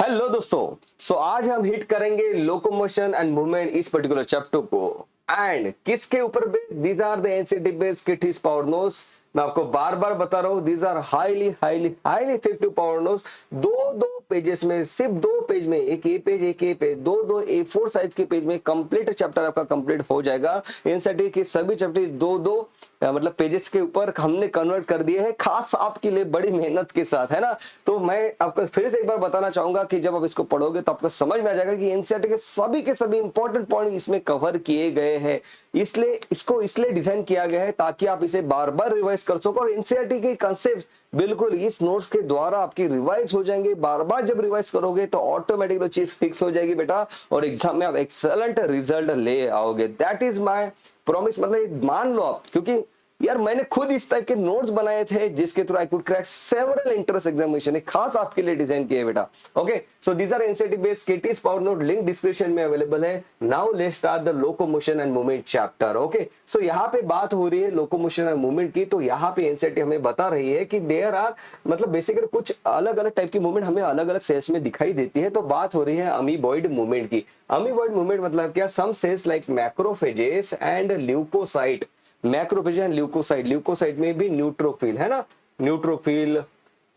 Hello दोस्तों। आज हम हिट करेंगे लोकोमोशन एंड मूवमेंट इस पर्टिकुलर चैप्टर को। एंड किसके ऊपर based? These are the NCERT based kit power notes. मैं आपको बार बार बता रहा हूं, these are highly highly highly effective power notes. दो दो पेजेस में, सिर्फ दो पेज में, एक ए पेज, दो A4 साइज के पेज में कंप्लीट चैप्टर आपका कंप्लीट हो जाएगा। एनसीईआरटी के सभी चैप्टर दो दो मतलब पेजेस के ऊपर हमने कन्वर्ट कर दिए हैं, खास आपके लिए बड़ी मेहनत के साथ, है ना। तो मैं आपको फिर से एक बार बताना चाहूंगा कि जब आप इसको पढ़ोगे तो आपको समझ में आ जाएगा कि एनसीईआरटी के सभी इंपॉर्टेंट पॉइंट इसमें कवर किए गए हैं। इसलिए इसको इसलिए डिजाइन किया गया है ताकि आप इसे बार बार रिवाइज कर सको। और एनसीईआरटी के कंसेप्ट बिल्कुल इस नोट्स के द्वारा आपकी रिवाइज हो जाएंगे। बार बार जब रिवाइज करोगे तो ऑटोमेटिक चीज फिक्स हो जाएगी बेटा, और एग्जाम में आप एक्सेलेंट रिजल्ट ले आओगे। That is my promise. मतलब मान लो आप, क्योंकि यार मैंने खुद इस टाइप के नोट्स बनाए थे जिसके through I could crack several entrance examination, खास आपके लिए डिजाइन किए बेटा। Okay, so these are NCERT based KT's power note, link description में अवेलेबल है। Now let's start the locomotion and movement chapter. Okay, so यहाँ पे बात हो रही है लोकोमोशन एंड मूवमेंट की। तो यहाँ पे एनसीईआरटी हमें बता रही है कि देयर आर मतलब बेसिकली कुछ अलग अलग टाइप की मूवमेंट हमें अलग अलग सेल्स में दिखाई देती है। तो बात हो रही है अमीबॉइड मूवमेंट की। अमीबॉइड मूवमेंट मतलब क्या? Some cells like macrophages and leucocyte. Macrophage and leucocyte, leucocyte में भी न्यूट्रोफिल है ना, न्यूट्रोफिल,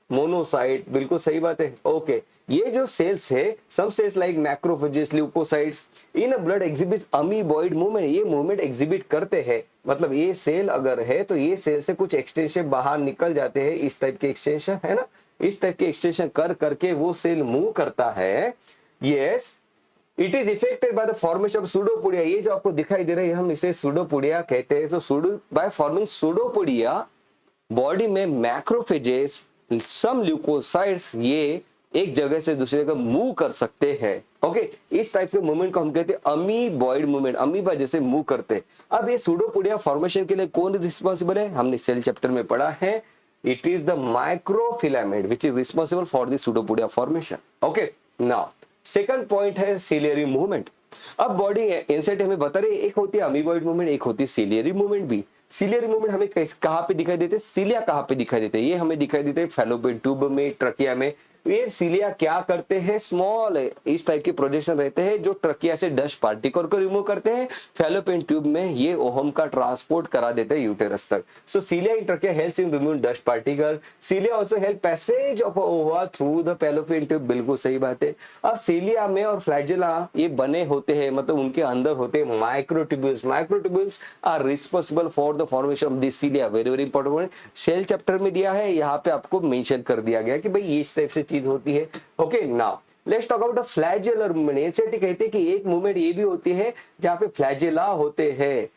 मोनोसाइट, बिल्कुल सही बात है। ओके, ये जो सेल्स है, some cells like macrophages, leucocytes in a blood exhibits amoeboid movement. ये मूवमेंट एग्जिबिट करते हैं, मतलब ये सेल अगर है तो ये सेल से कुछ एक्सटेंशन बाहर निकल जाते हैं, इस टाइप के एक्सटेंशन है ना, इस टाइप के एक्सटेंशन कर करके वो सेल मूव करता है। Yes, it is affected by the formation of pseudopodia. ये जो आपको दिखाई दे रहा है हम इसे सूडोपोडिया कहते हैं। सो बाय फॉर्मिंग सूडोपोडिया बॉडी में मैक्रोफेजेस, सम ल्यूकोसाइट्स, ये एक जगह से दूसरे जगह मूव कर सकते हैं। ओके, इस टाइप के मूवमेंट को हम कहते हैं अमीबॉइड मूवमेंट, अमीबा जैसे मूव करते हैं। अब ये सूडोपोडिया फॉर्मेशन के लिए कौन रिस्पॉन्सिबल है? हमने सेल चैप्टर में पढ़ा है, it is the microfilament which is responsible for the pseudopodia formation. Okay, now second point है सिलियरी मूवमेंट। अब बॉडी एनसीईआरटी हमें बता रही है, एक होती है अमीबॉइड मूवमेंट, एक होती है सिलियरी मूवमेंट भी। सिलियरी मूवमेंट हमें कहां पे दिखाई देते हैं? सिलिया कहां पे दिखाई देते हैं? ये हमें दिखाई देते हैं फैलोपियन ट्यूब में, ट्रकिया में। ये सिलिया क्या करते हैं? स्मॉल इस टाइप के प्रोजेक्शन रहते हैं जो ट्रकिया से डस्ट पार्टिकल को रिमूव करते हैं। फैलोपियन ट्यूब में ये ओहम का ट्रांसपोर्ट करा देते हैं यूटेरस तक। So cilia in trachea helps in remove dust particle. Cilia also help passage of ova through the fallopian tube, बिल्कुल सही बात है। अब सिलिया में और फ्लैजेला ये बने होते हैं, मतलब उनके अंदर होते हैं microtubules. Microtubules are responsible for the formation of this cilia. Very very important point, cell chapter में दिया है, यहाँ पे आपको मेंशन कर दिया गया कि भाई ये इस टाइप से चीज होती है। Okay, now let's talk about the flagellar movement. NCERT कहते हैं कि एक मूवमेंट ये भी होती है जहां पे फ्लैजेला होते हैं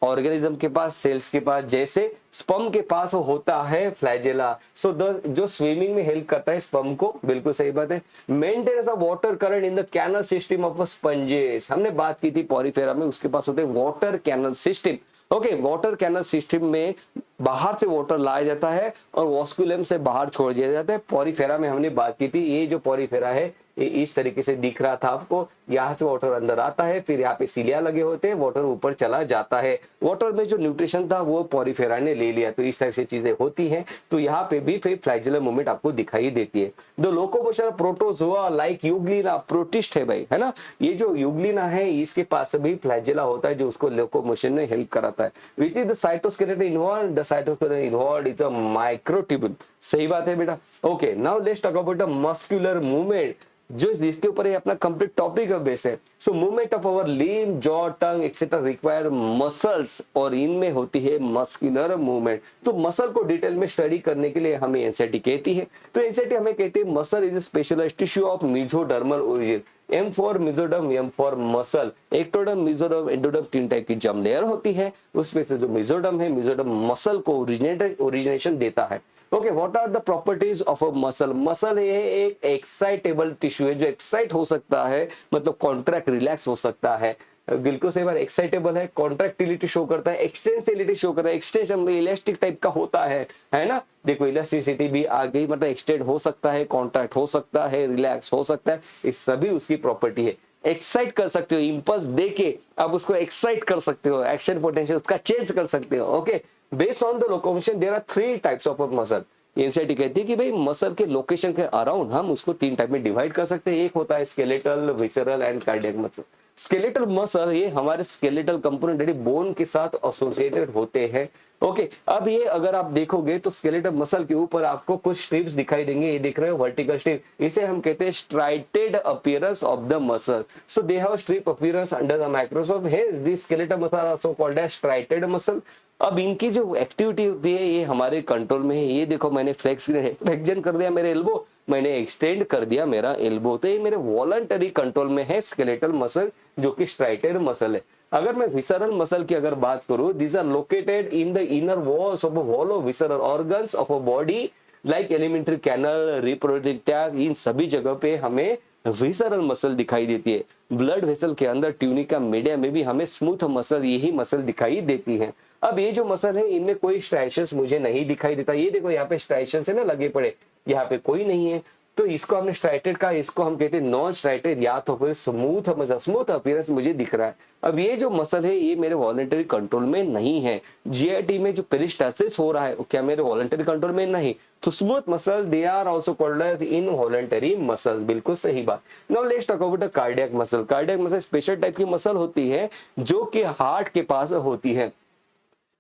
ऑर्गेनिज्म के पास, सेल्स के पास, जैसे स्पर्म के पास होता है फ्लैजेला। सो द जो स्विमिंग में हेल्प करता है स्पर्म को, बिल्कुल सही बात है। Maintenance of water current in the canal system of sponges, हमने बात की थी पॉरीफेरा में, उसके पास होते हैं water canal system. Okay, water canal system में बाहर से वाटर लाया जाता है और वॉस्कुलम से बाहर छोड़ दिया जाता है। पॉरीफेरा में हमने बात की थी, ये जो पॉरीफेरा है ये इस तरीके से दिख रहा था आपको, यहाँ से वाटर अंदर आता है, फिर यहाँ पे सीलिया लगे होते हैं, वाटर ऊपर चला जाता है। वाटर में जो न्यूट्रिशन था वो पॉरीफेरा ने ले लिया, तो इस टाइप से चीजें होती हैं। तो यहाँ पे भी फिर फ्लैजेलर मूवमेंट आपको दिखाई देती है। The locomotion protozoa like Euglena, protist है भाई, है ना। ये जो यूग्लिना है इसके पास भी फ्लैजेला होता है जो उसको लोकोमोशन में हेल्प कराता है। Which is the cytoskeleton involve? The cytoskeleton involve is a microtubule. सही बात है बेटा। Okay, now let's talk about the muscular movement, जो जिसके ऊपर ये अपना कंप्लीट टॉपिक का बेस है। So movement of our limb, jaw, tongue etcetera require muscles, और इनमें होती है मस्कुलर मूवमेंट। तो मसल को डिटेल में स्टडी करने के लिए हमें एनसीईआरटी कहती है। तो एनसीईआरटी हमें कहती है muscle is specialized tissue of mesodermal origin. M for mesoderm, M for muscle. Ectoderm, mesoderm, endoderm, तीन टाइप की जर्म लेयर होती है। उसमें से जो मेसोडर्म है, मेसोडर्म मसल को ओरिजिनेशन देता है। Okay, what are the properties of a muscle? Muscle है एक एक्साइटेबल टिश्यू है जो एक्साइट हो सकता है, मतलब कॉन्ट्रैक्ट रिलैक्स हो सकता है। बिल्कुल सही बात, एक्साइटेबल है, कॉन्ट्रैक्टिलिटी शो करता है, एक्सटेंसिबिलिटी शो करता है। एक्सटेंशन में इलास्टिक टाइप का होता है ना। देखो इलास्टिसिटी भी आ गई, मतलब एक्सटेंड हो सकता है, कॉन्ट्रैक्ट हो सकता है, रिलैक्स हो सकता है, ये सभी उसकी प्रॉपर्टी है। एक्साइट कर सकते हो, इंपल्स देके आप उसको एक्साइट कर सकते हो, एक्शन पोटेंशियल उसका चेंज कर सकते हो। Okay, based on the locomotion there are three types of muscle. NCERT कहती है कि भाई मसल के लोकेशन के अराउंड हम उसको 3 टाइप में डिवाइड कर सकते हैं। एक होता है skeletal, visceral and cardiac muscle. Skeletal muscle ये हमारे स्केलेटल कंपोनेंट बोन के साथ एसोसिएटेड होते हैं। ओके, अब ये अगर आप देखोगे तो स्केलेटल मसल के ऊपर आपको कुछ स्ट्रिप्स दिखाई देंगे, ये दिख रहे हो वर्टिकल स्ट्रिप, इसे हम कहते हैं striated appearance of the muscle. So they have strip appearance under the microscope, hence this skeletal muscle are so called as striated muscle. अब इनकी जो एक्टिविटी होती है ये हमारे कंट्रोल में है। ये देखो मैंने फ्लेक्शन कर दिया मेरे एल्बो, मैंने एक्सटेंड कर दिया मेरा एल्बो, तो ये मेरे वॉलंटरी कंट्रोल में है स्केलेटल मसल जो कि स्ट्राइटेड मसल है। अगर मैं विसरल मसल की अगर बात करूं, these are located in the inner walls of a hollow visceral organs of a body like alimentary canal, reproductive tract, इन सभी जगह पे हमें विसरल मसल दिखाई देती है। ब्लड वेसल के अंदर ट्यूनिका मीडिया में भी हमें स्मूथ मसल, यही मसल दिखाई देती है। अब ये जो मसल है इनमें कोई स्ट्राइशंस मुझे नहीं दिखाई देता। ये देखो यहाँ पे स्ट्राइशंस है ना लगे पड़े, यहाँ पे कोई नहीं है, तो इसको हमने स्ट्राइटेड का, इसको हम कहते हैं नॉन स्ट्राइटेड या तो फिर स्मूथ मसल, स्मूथ अपीयरेंस मुझे दिख रहा है। अब ये जो मसल है ये मेरे वॉलंटरी कंट्रोल में नहीं है। जीआईटी में जो पेरिस्टासिस हो रहा है क्या मेरे वॉलंटरी कंट्रोल में नहीं, तो smooth muscle they are also called as involuntary muscle. बिल्कुल सही बात। Now let's talk about the cardiac muscle. Cardiac muscle special type की मसल होती है जो कि हार्ट के पास होती है।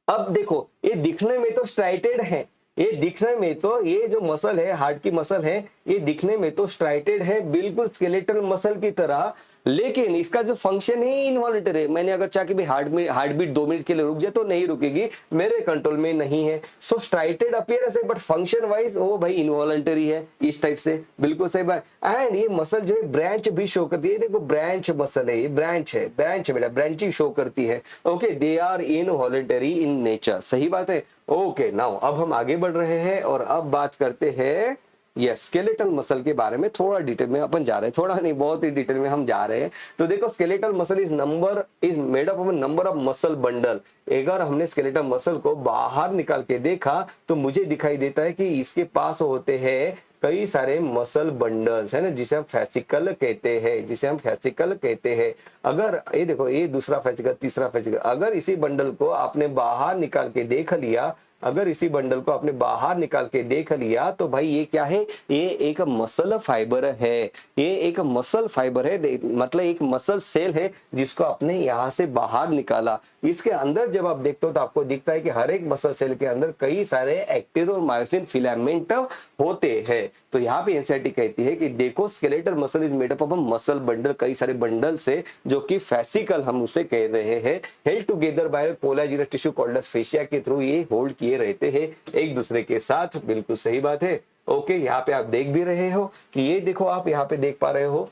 अब देखो ये दिखने में तो स्ट्राइटेड है, ये दिखने में तो ये जो मसल है हार्ट की मसल है ये दिखने में तो स्ट्राइटेड है बिल्कुल स्केलेटल मसल की तरह, लेकिन इसका जो फंक्शन है इनवॉलंटरी है। मैंने अगर चाह कि भाई हार्ट बीट 2 मिनट के लिए रुक जाए तो नहीं रुकेगी, मेरे कंट्रोल में नहीं है। सो स्ट्राइटेड अपीयरेंस है बट फंक्शन वाइज वो भाई इनवॉलंटरी है, इस टाइप से। बिल्कुल सही बात। एंड ये मसल जो है ब्रांच भी शो करती है, देखो ब्रांच मसल है, ये ब्रांच है, ब्रांच बेटा ब्रांचिंग शो करती है। Okay, they are involuntary in nature. सही बात है। ओके, नाउ अब हम आगे बढ़ रहे हैं और अब बात करते हैं यस स्केलेटल मसल के बारे में। थोड़ा डिटेल में अपन जा रहे हैं, थोड़ा नहीं बहुत ही डिटेल में हम जा रहे हैं। तो देखो skeletal muscle is made up of number of muscle bundle. अगर हमने स्केलेटल मसल को बाहर निकाल के देखा तो मुझे दिखाई देता है कि इसके पास होते हैं कई सारे मसल बंडल्स, है ना, जिसे हम फैसिकल कहते हैं, जिसे हम फैसिकल कहते हैं। अगर ये देखो ये दूसरा फैसिकल, तीसरा फैसिकल, अगर इसी बंडल को आपने बाहर निकाल के देख लिया, अगर इसी बंडल को आपने बाहर निकाल के देख लिया तो भाई ये क्या है, ये एक मसल फाइबर है। ये एक मसल फाइबर है, मतलब एक मसल सेल है जिसको आपने यहाँ से बाहर निकाला। इसके अंदर जब आप देखते हो तो आपको दिखता है कि हर एक मसल सेल के अंदर कई सारे एक्टिन और मायोसिन फिलामेंट होते हैं। तो यहाँ पे एनसीईआरटी कहती है कि देखो skeletal muscle is made up of muscle bundle, कई सारे बंडल से जो कि फैसिकल हम उसे कह रहे हैं, held together by collagenous tissue called as fascia के थ्रू ये होल्ड किए रहते हैं एक दूसरे के साथ। बिल्कुल सही बात है। ओके, यहाँ पे आप देख भी रहे हो कि ये देखो आप यहाँ पे देख पा रहे हो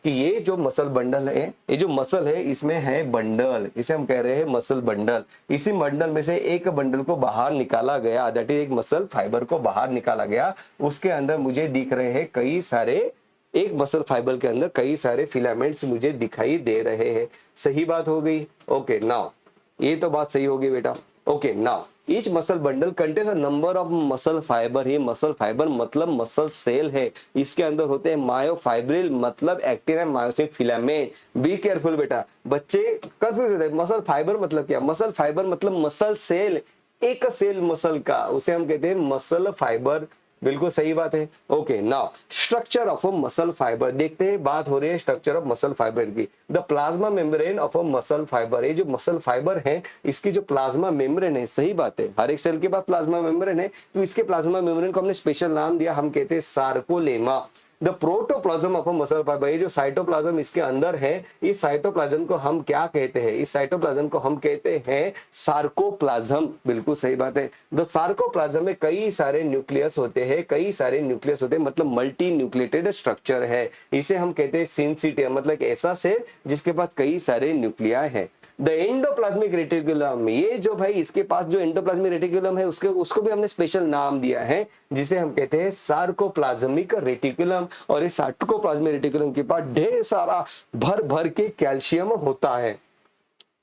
कि ये जो मसल बंडल है, ये जो मसल है इसमें है बंडल, इसे हम कह रहे हैं मसल बंडल। इसी बंडल में से एक बंडल को बाहर निकाला गया, दैट इज एक मसल फाइबर को बाहर निकाला गया। उसके अंदर मुझे दिख रहे हैं कई सारे, एक मसल फाइबर के अंदर कई सारे फिलामेंट्स मुझे दिखाई दे रहे हैं। सही बात हो गई। ओके, नाउ ये तो बात सही होगी बेटा। Okay, now each muscle bundle contains a number of muscle fibre. ये मसल फाइबर मतलब मसल सेल है, इसके अंदर होते हैं मायोफाइब्रिल मतलब actin and myosin filament. Be careful बेटा, बच्चे कंफ्यूज होते हैं। मसल फाइबर मतलब क्या, मसल फाइबर मतलब मसल सेल, एक सेल मसल का, उसे हम कहते हैं मसल फाइबर। बिल्कुल सही बात है। Okay, now structure of a muscle fibre देखते हैं, बात हो रही है स्ट्रक्चर ऑफ मसल फाइबर की। The plasma membrane of a muscle fibre, ये जो मसल फाइबर है इसकी जो प्लाज्मा मेम्ब्रेन है, सही बात है हर एक सेल के पास प्लाज्मा मेम्ब्रेन है, तो इसके प्लाज्मा मेम्ब्रेन को हमने स्पेशल नाम दिया, हम कहते हैं sarcolemma. The protoplasm of a muscle fibre, ये जो साइटोप्लाज्म इसके अंदर है, इस साइटोप्लाज्म को हम क्या कहते हैं, इस साइटोप्लाज्म को हम कहते हैं सार्कोप्लाज्म। बिल्कुल सही बात है। द सार्कोप्लाज्म में कई सारे न्यूक्लियस होते हैं, कई सारे न्यूक्लियस होते हैं मतलब मल्टी न्यूक्लिएटेड स्ट्रक्चर है, इसे हम कहते हैं सिंसिटियम, मतलब एक ऐसा सेल जिसके पास कई सारे न्यूक्लियाई है। द एंडोप्लाज्मिक रेटिकुलम, ये जो भाई इसके पास जो एंडोप्लाज्मिक रेटिकुलम है उसको भी हमने स्पेशल नाम दिया है जिसे हम कहते हैं सार्कोप्लाज्मिक रेटिकुलम। और इस सार्कोप्लाज्मिक रेटिकुलम के पास ढेर सारा भर भर के कैल्शियम होता है।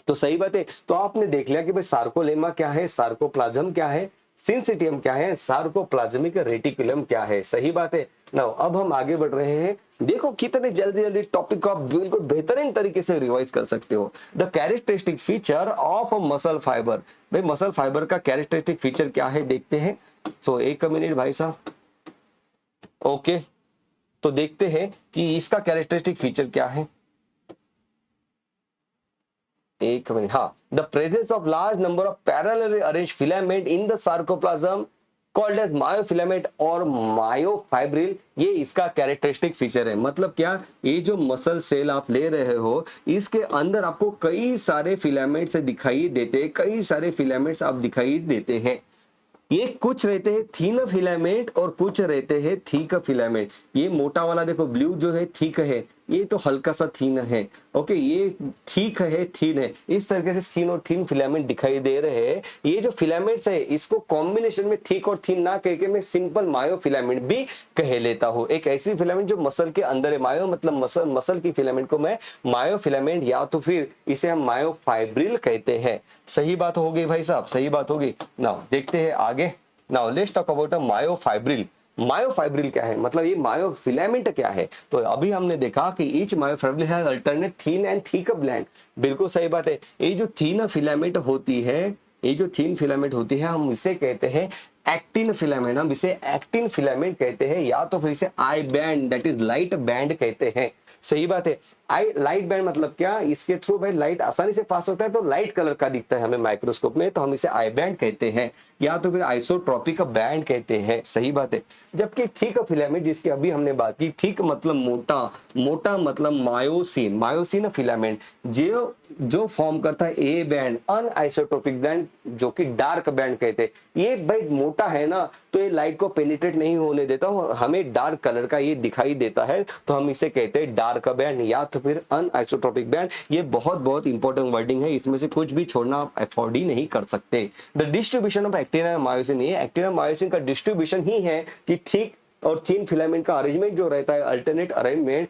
तो सही बात है। तो आपने देख लिया कि भाई सार्कोलेमा क्या है, सार्कोप्लाज्म क्या है, सिंसिटियम क्या है, सार्कोप्लाज्मिक रेटिकुलम क्या है। सही बात है। नाउ अब हम आगे बढ़ रहे हैं। देखो कितने जल्दी जल्दी टॉपिक को आप बिल्कुल बेहतरीन तरीके से रिवाइज कर सकते हो। The characteristic feature of a muscle fibre, भाई मसल फाइबर का कैरेक्टरिस्टिक फीचर क्या है देखते हैं। तो एक मिनट भाई साहब। ओके, तो देखते हैं कि इसका कैरेक्टरिस्टिक फीचर क्या है। एक मिनट, हाँ, the presence of large number of parallelly arranged filament in the sarcoplasm called as myofilament और मायोफाइब्रिल, ये इसका कैरेक्टरिस्टिक फीचर है। मतलब क्या, ये जो मसल सेल आप ले रहे हो इसके अंदर आपको कई सारे फिलामेंट्स दिखाई देते हैं, कई सारे फिलामेंट्स आप दिखाई देते हैं। ये कुछ रहते हैं थीन फिलामेंट और कुछ रहते हैं थीक फिलामेंट। ये मोटा वाला देखो ब्लू जो है थीक है, ये तो हल्का सा थीन है। ओके, ये थीक है, थीन है। इस तरीके से थीन और थीन फिलामेंट दिखाई दे रहे हैं। ये जो फिलामेंट्स है इसको कॉम्बिनेशन में थीक और थीन ना कह के मैं सिंपल मायो फिलामेंट भी कह लेता हूँ। एक ऐसी फिलामेंट जो मसल के अंदर है, मायो मतलब मसल की फिलामेंट को मैं मायो फिलामेंट या तो फिर इसे हम मायोफाइब्रिल कहते हैं। सही बात हो गई भाई साहब, सही बात होगी। नाउ देखते हैं आगे। Now let's talk about myofibril. Myofibril क्या है, मतलब ये मायोफिलामेंट क्या है। तो अभी हमने देखा कि each myofibril has alternate thin and thick bland. बिल्कुल सही बात है। ये जो थीन फिलामेंट होती है, ये जो थीन फिलामेंट होती है हम इसे कहते हैं एक्टिन फिलामेंट। हम इसे एक्टिन फिलामेंट कहते हैं या तो फिर इसे I band that is light band कहते हैं। सही बात है। आई लाइट बैंड मतलब क्या, इसके थ्रू भाई लाइट आसानी से पास होता है तो लाइट कलर का दिखता है हमें माइक्रोस्कोप में, तो हम इसे आई बैंड कहते हैं या तो फिर आइसोट्रोपिक बैंड कहते हैं। सही बात है। जबकि थिक फिलामेंट जिसकी अभी हमने बात की, थिक मतलब मोटा, मोटा मतलब मायोसिन, मायोसिन फिलामेंट जो फॉर्म करता है ए बैंड अनआइसोट्रोपिक बैंड जो कि डार्क बैंड कहते हैं। ये भाई मोटा है ना, तो ये लाइट को पेनिट्रेट नहीं होने देता और हमें डार्क कलर का ये दिखाई देता है, तो हम इसे कहते हैं डार्क बैंड या तो फिर अनआइसोट्रोपिक बैंड। ये बहुत बहुत इंपॉर्टेंट वर्डिंग है, इसमें से कुछ भी छोड़ना आप अफोर्ड ही नहीं कर सकते। The distribution of actin and myosin, ये एक्टिन और मायोसिन का डिस्ट्रीब्यूशन ही है कि थिक और थिन फिलामेंट का अरेंजमेंट जो रहता है, अल्टरनेट अरेंजमेंट,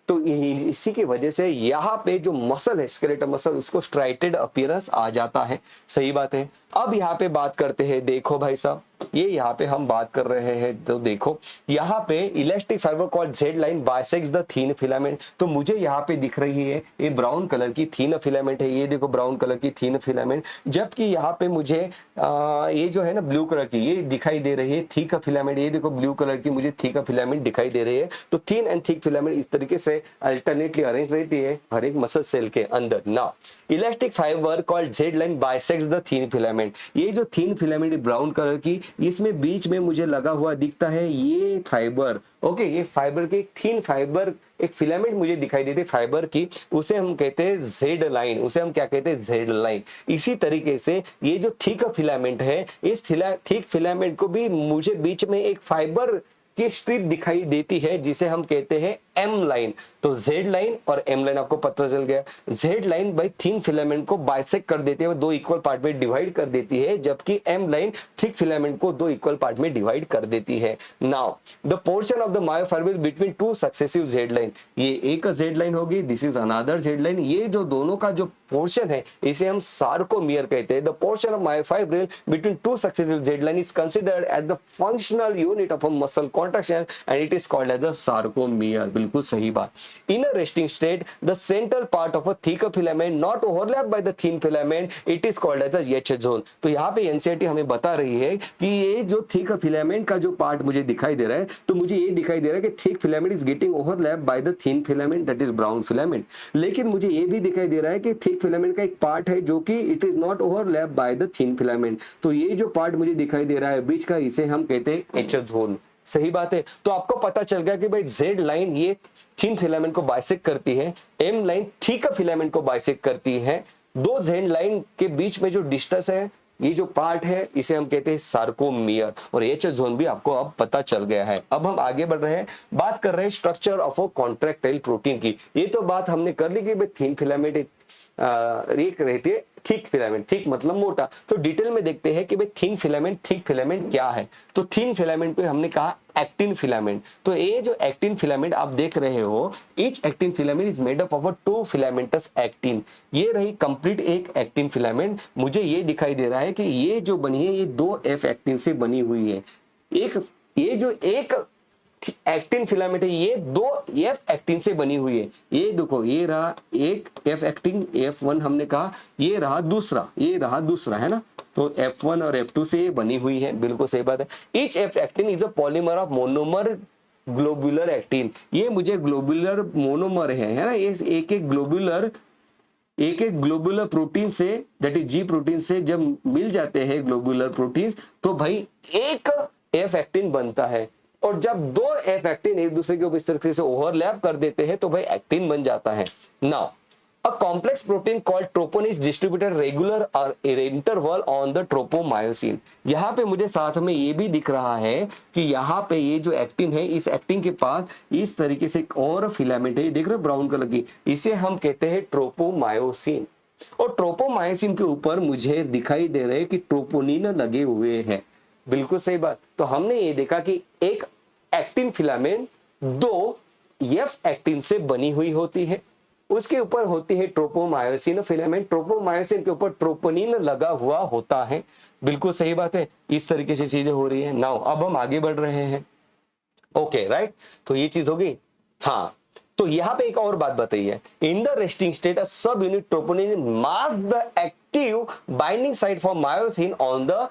तो इसी की वजह से यहाँ पे जो मसल है स्केलेटल मसल उसको स्ट्राइटेड अपीयरेंस आ जाता है। सही बात है। अब यहाँ पे बात करते हैं, देखो भाई साहब, ये यहाँ पे हम बात कर रहे हैं, तो देखो यहाँ पे elastic fibre called Z line bisects the thin filament. तो मुझे यहाँ पे दिख रही है ये ब्राउन कलर की थीन फिलामेंट है, ये देखो ब्राउन कलर की थीन फिलामेंट। जबकि यहाँ पे मुझे ये जो है ना ब्लू कलर की ये दिखाई दे रही है थिक फिलामेंट, ये देखो ब्लू कलर की मुझे थिक फिलामेंट दिखाई दे रही है। तो थीन एंड थिक फिलामेंट इस तरीके से अल्टरनेटली अरेंज रहती है हर एक मसल सेल के अंदर। ना elastic fibre called Z line bisects the thin filament. ये जो थीन फिलामेंट ब्राउन कलर की, इसमें बीच में मुझे लगा हुआ दिखता है ये फाइबर। ओके, ये फाइबर की थीन फाइबर एक फिलामेंट मुझे दिखाई देती है फाइबर की, उसे हम कहते हैं जेड लाइन, उसे हम क्या कहते हैं जेड लाइन। इसी तरीके से ये जो थिक फिलामेंट है, इस थिक फिलामेंट को भी मुझे बीच में एक फाइबर की स्ट्रिप दिखाई देती है जिसे हम कहते हैं एम लाइन। तो जेड लाइन और एम लाइन आपको पता चल गया। Z line by thin filament को बाइसेक्ट कर देती है, दो इक्वल पार्ट में डिवाइड कर देती है, जबकि एम लाइन थिक फिलामेंट को दो इक्वल पार्ट में डिवाइड कर देती है। Now the portion of the myofibril between two successive Z line, ये एक जेड लाइन होगी, this is another Z line. ये जो दोनों का जो पोर्शन है इसे हम सार्कोमियर कहते हैं। The portion of myofibril between two successive Z line is considered as the functional unit of a muscle contraction and it is called as a sarcomere. बिल्कुल सही बात। In a resting state the central part of a thick filament not overlap by the thin filament, it is called as a H zone. तो यहाँ पे NCERT हमें बता रही है कि ये जो थिक फिलामेंट का जो पार्ट मुझे दिखाई दे रहा है, तो मुझे ये दिखाई दे रहा है कि thick filament is getting overlap by the thin filament that is brown filament. लेकिन मुझे ये भी दिखाई दे रहा है कि थिक फिलामेंट का एक पार्ट है जो कि it is not overlap by the thin filament. तो ये जो पार्ट मुझे दिखाई दे रहा है बीच का, इसे हम कहते हैं एच जोन। सही बात है। तो आपको पता चल गया कि भाई जेड लाइन ये थिन फिलामेंट को बाइसेक्ट करती है, एम लाइन थिक फिलामेंट को बाइसेक्ट करती है। दो जेड लाइन के बीच में जो डिस्टेंस है, ये जो पार्ट है, इसे हम कहते हैं सार्कोमियर, और एच जोन भी आपको अब पता चल गया है। अब हम आगे बढ़ रहे हैं, बात कर रहे हैं structure of a contractile protein की। ये तो बात हमने कर ली कि भाई थिन फिलामेंट एक रहती है थिक फिलामेंट, थिक मतलब मोटा। तो डिटेल में देखते हैं कि भाई थिन फिलामेंट थिक फिलामेंट क्या है। तो थिन फिलामेंट को हमने कहा एक्टिन फिलामेंट। तो ये जो एक्टिन फिलामेंट आप देख रहे हो, each actin filament is made up of two filaments actin. ये रही कंप्लीट एक एक्टिन फिलामेंट। मुझे ये दिखाई दे रहा है कि ये जो बनी है ये दो एफ एक्टिन से बनी हुई है। ये जो एक एक्टिन फिलामेंट है ये दो एफ एक्टिन से बनी हुई है। ये देखो, ये रहा एक एफ एक्टिन F1 हमने कहा, ये रहा दूसरा है ना। तो F1 और F2 से बनी हुई है, बिल्कुल सही बात है। Each F actin is a polymer of monomer globular actin, ये मुझे ग्लोबुलर मोनोमर है ना, ये एक एक ग्लोबुलर प्रोटीन से, दैट इज जी प्रोटीन से जब मिल जाते हैं ग्लोबुलर प्रोटीन, तो भाई एक एफ एक्टिन बनता है। और जब दो एफ एक्टिन एक दूसरे के ऊपर इस तरीके से ओवरलैप कर देते हैं तो भाई एक्टिन बन जाता है। Now a complex protein called tropon is distributed regular or interval on the tropomyosin। यहाँ पे मुझे साथ में ये भी दिख रहा है कि यहाँ पे ये जो एक्टिन है, इस एक्टिन के पास इस तरीके से एक और फिलामेंट है, देख रहे हो ब्राउन कलर की, इसे हम कहते हैं ट्रोपोमायोसिन। और ट्रोपोमायोसिन के ऊपर मुझे दिखाई दे रहे हैं कि ट्रोपोनिन लगे हुए हैं, बिल्कुल सही बात। तो हमने ये देखा कि एक एक्टिन फिलामेंट दो एफ एक्टिन से बनी हुई होती है, उसके ऊपर होती है ट्रोपोमायोसिन फिलामेंट, ट्रोपोमायोसिन के ऊपर ट्रोपोनिन लगा हुआ होता है, बिल्कुल सही बात है। इस तरीके से चीजें हो रही है। नाउ अब हम आगे बढ़ रहे हैं, ओके राइट, तो ये चीज होगी। हाँ, तो यहां पे एक और बात बताइए, इन द रेस्टिंग स्टेट अ सब unit troponin mask the active binding site for myosin on the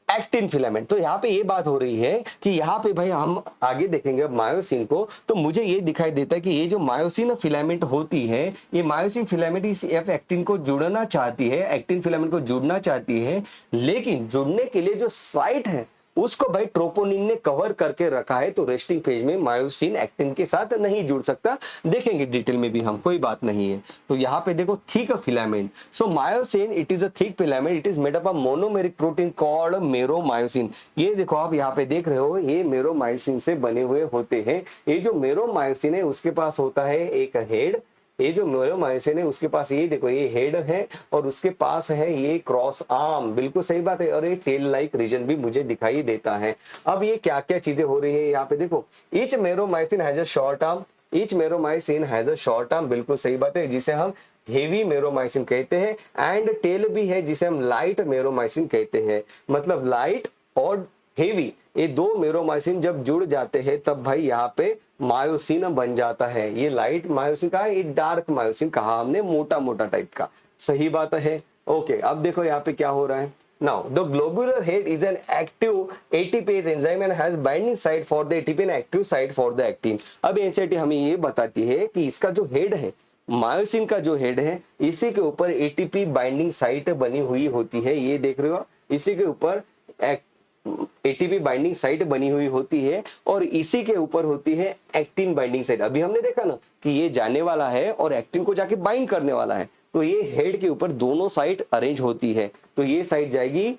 actin filament. तो यहाँ पे ये बात हो रही है कि यहाँ पे भाई हम आगे देखेंगे मायोसिन को, तो मुझे ये दिखाई देता है कि ये जो मायोसिन फिलामेंट होती है, ये मायोसिन फिलामेंट इस एफ एक्टिन को जुड़ना चाहती है, एक्टिन फिलामेंट को जुड़ना चाहती है, लेकिन जुड़ने के लिए जो साइट है उसको भाई ट्रोपोनिन ने कवर करके रखा है, तो रेस्टिंग फेज में मायोसिन एक्टिन के साथ नहीं जुड़ सकता। देखेंगे डिटेल में भी हम, कोई बात नहीं है। तो यहाँ पे देखो thick filament, so myosin it is a thick filament, it is made up of monomeric protein called meromyosin. ये देखो आप यहाँ पे देख रहे हो, ये मेरोमायोसिन से बने हुए होते हैं। ये जो मेरोमायोसिन है उसके पास होता है एक हेड, ये जो मेरोमायोसिन है उसके पास ये देखो ये हेड है, और उसके पास है ये क्रॉस आर्म, बिल्कुल सही बात है, और ये टेल लाइक रीजन भी मुझे दिखाई देता है। अब ये क्या क्या चीजें हो रही है यहाँ पे देखो, each meromyosin has a short arm, each meromyosin has a short arm, बिल्कुल सही बात है, जिसे हम हेवी मेरोमायोसिन कहते हैं, एंड टेल भी है जिसे हम लाइट मेरोमायोसिन कहते हैं। मतलब लाइट और हेवी ये दो मेरोमायोसिन जब जुड़ जाते हैं तब भाई यहाँ पे मायोसिन बन जाता है। ये लाइट मायोसिन कहा, ये डार्क मायोसिन कहा हमने, मोटा मोटा टाइप का, सही बात है। ओके, अब देखो यहाँ पे क्या हो रहा है। Now the globular head is an active ATPase enzyme and has binding site for the ATP and active site for the actin. अब एनसीईआरटी हमें ये बताती है कि इसका जो हेड है, मायोसिन का जो हेड है, इसी के ऊपर एटीपी बाइंडिंग साइट बनी हुई होती है, ये देख रहे हो, इसी के ऊपर एटीपी बाइंडिंग साइट बनी हुई होती है, और इसी के ऊपर होती है एक्टिन बाइंडिंग साइट। अभी हमने देखा ना कि ये जाने वाला है और एक्टिन को जाके बाइंड करने वाला है, तो ये हेड के ऊपर दोनों साइट अरेंज होती है, तो ये साइट जाएगी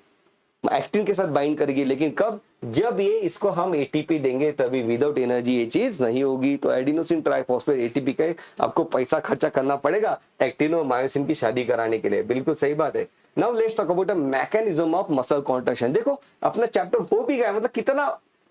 एक्टिन के साथ बाइंड करेगी, लेकिन कब, जब ये इसको हम एटीपी देंगे तभी, विदाउट एनर्जी ये चीज नहीं होगी। तो एडिनोसिन ट्राइफॉस्फेट एटीपी का आपको पैसा खर्चा करना पड़ेगा एक्टिन और मायोसिन की शादी कराने के लिए, बिल्कुल सही बात है। Now let's talk about a mechanism of muscle contraction. देखो अपना चैप्टर हो भी गया, मतलब कितना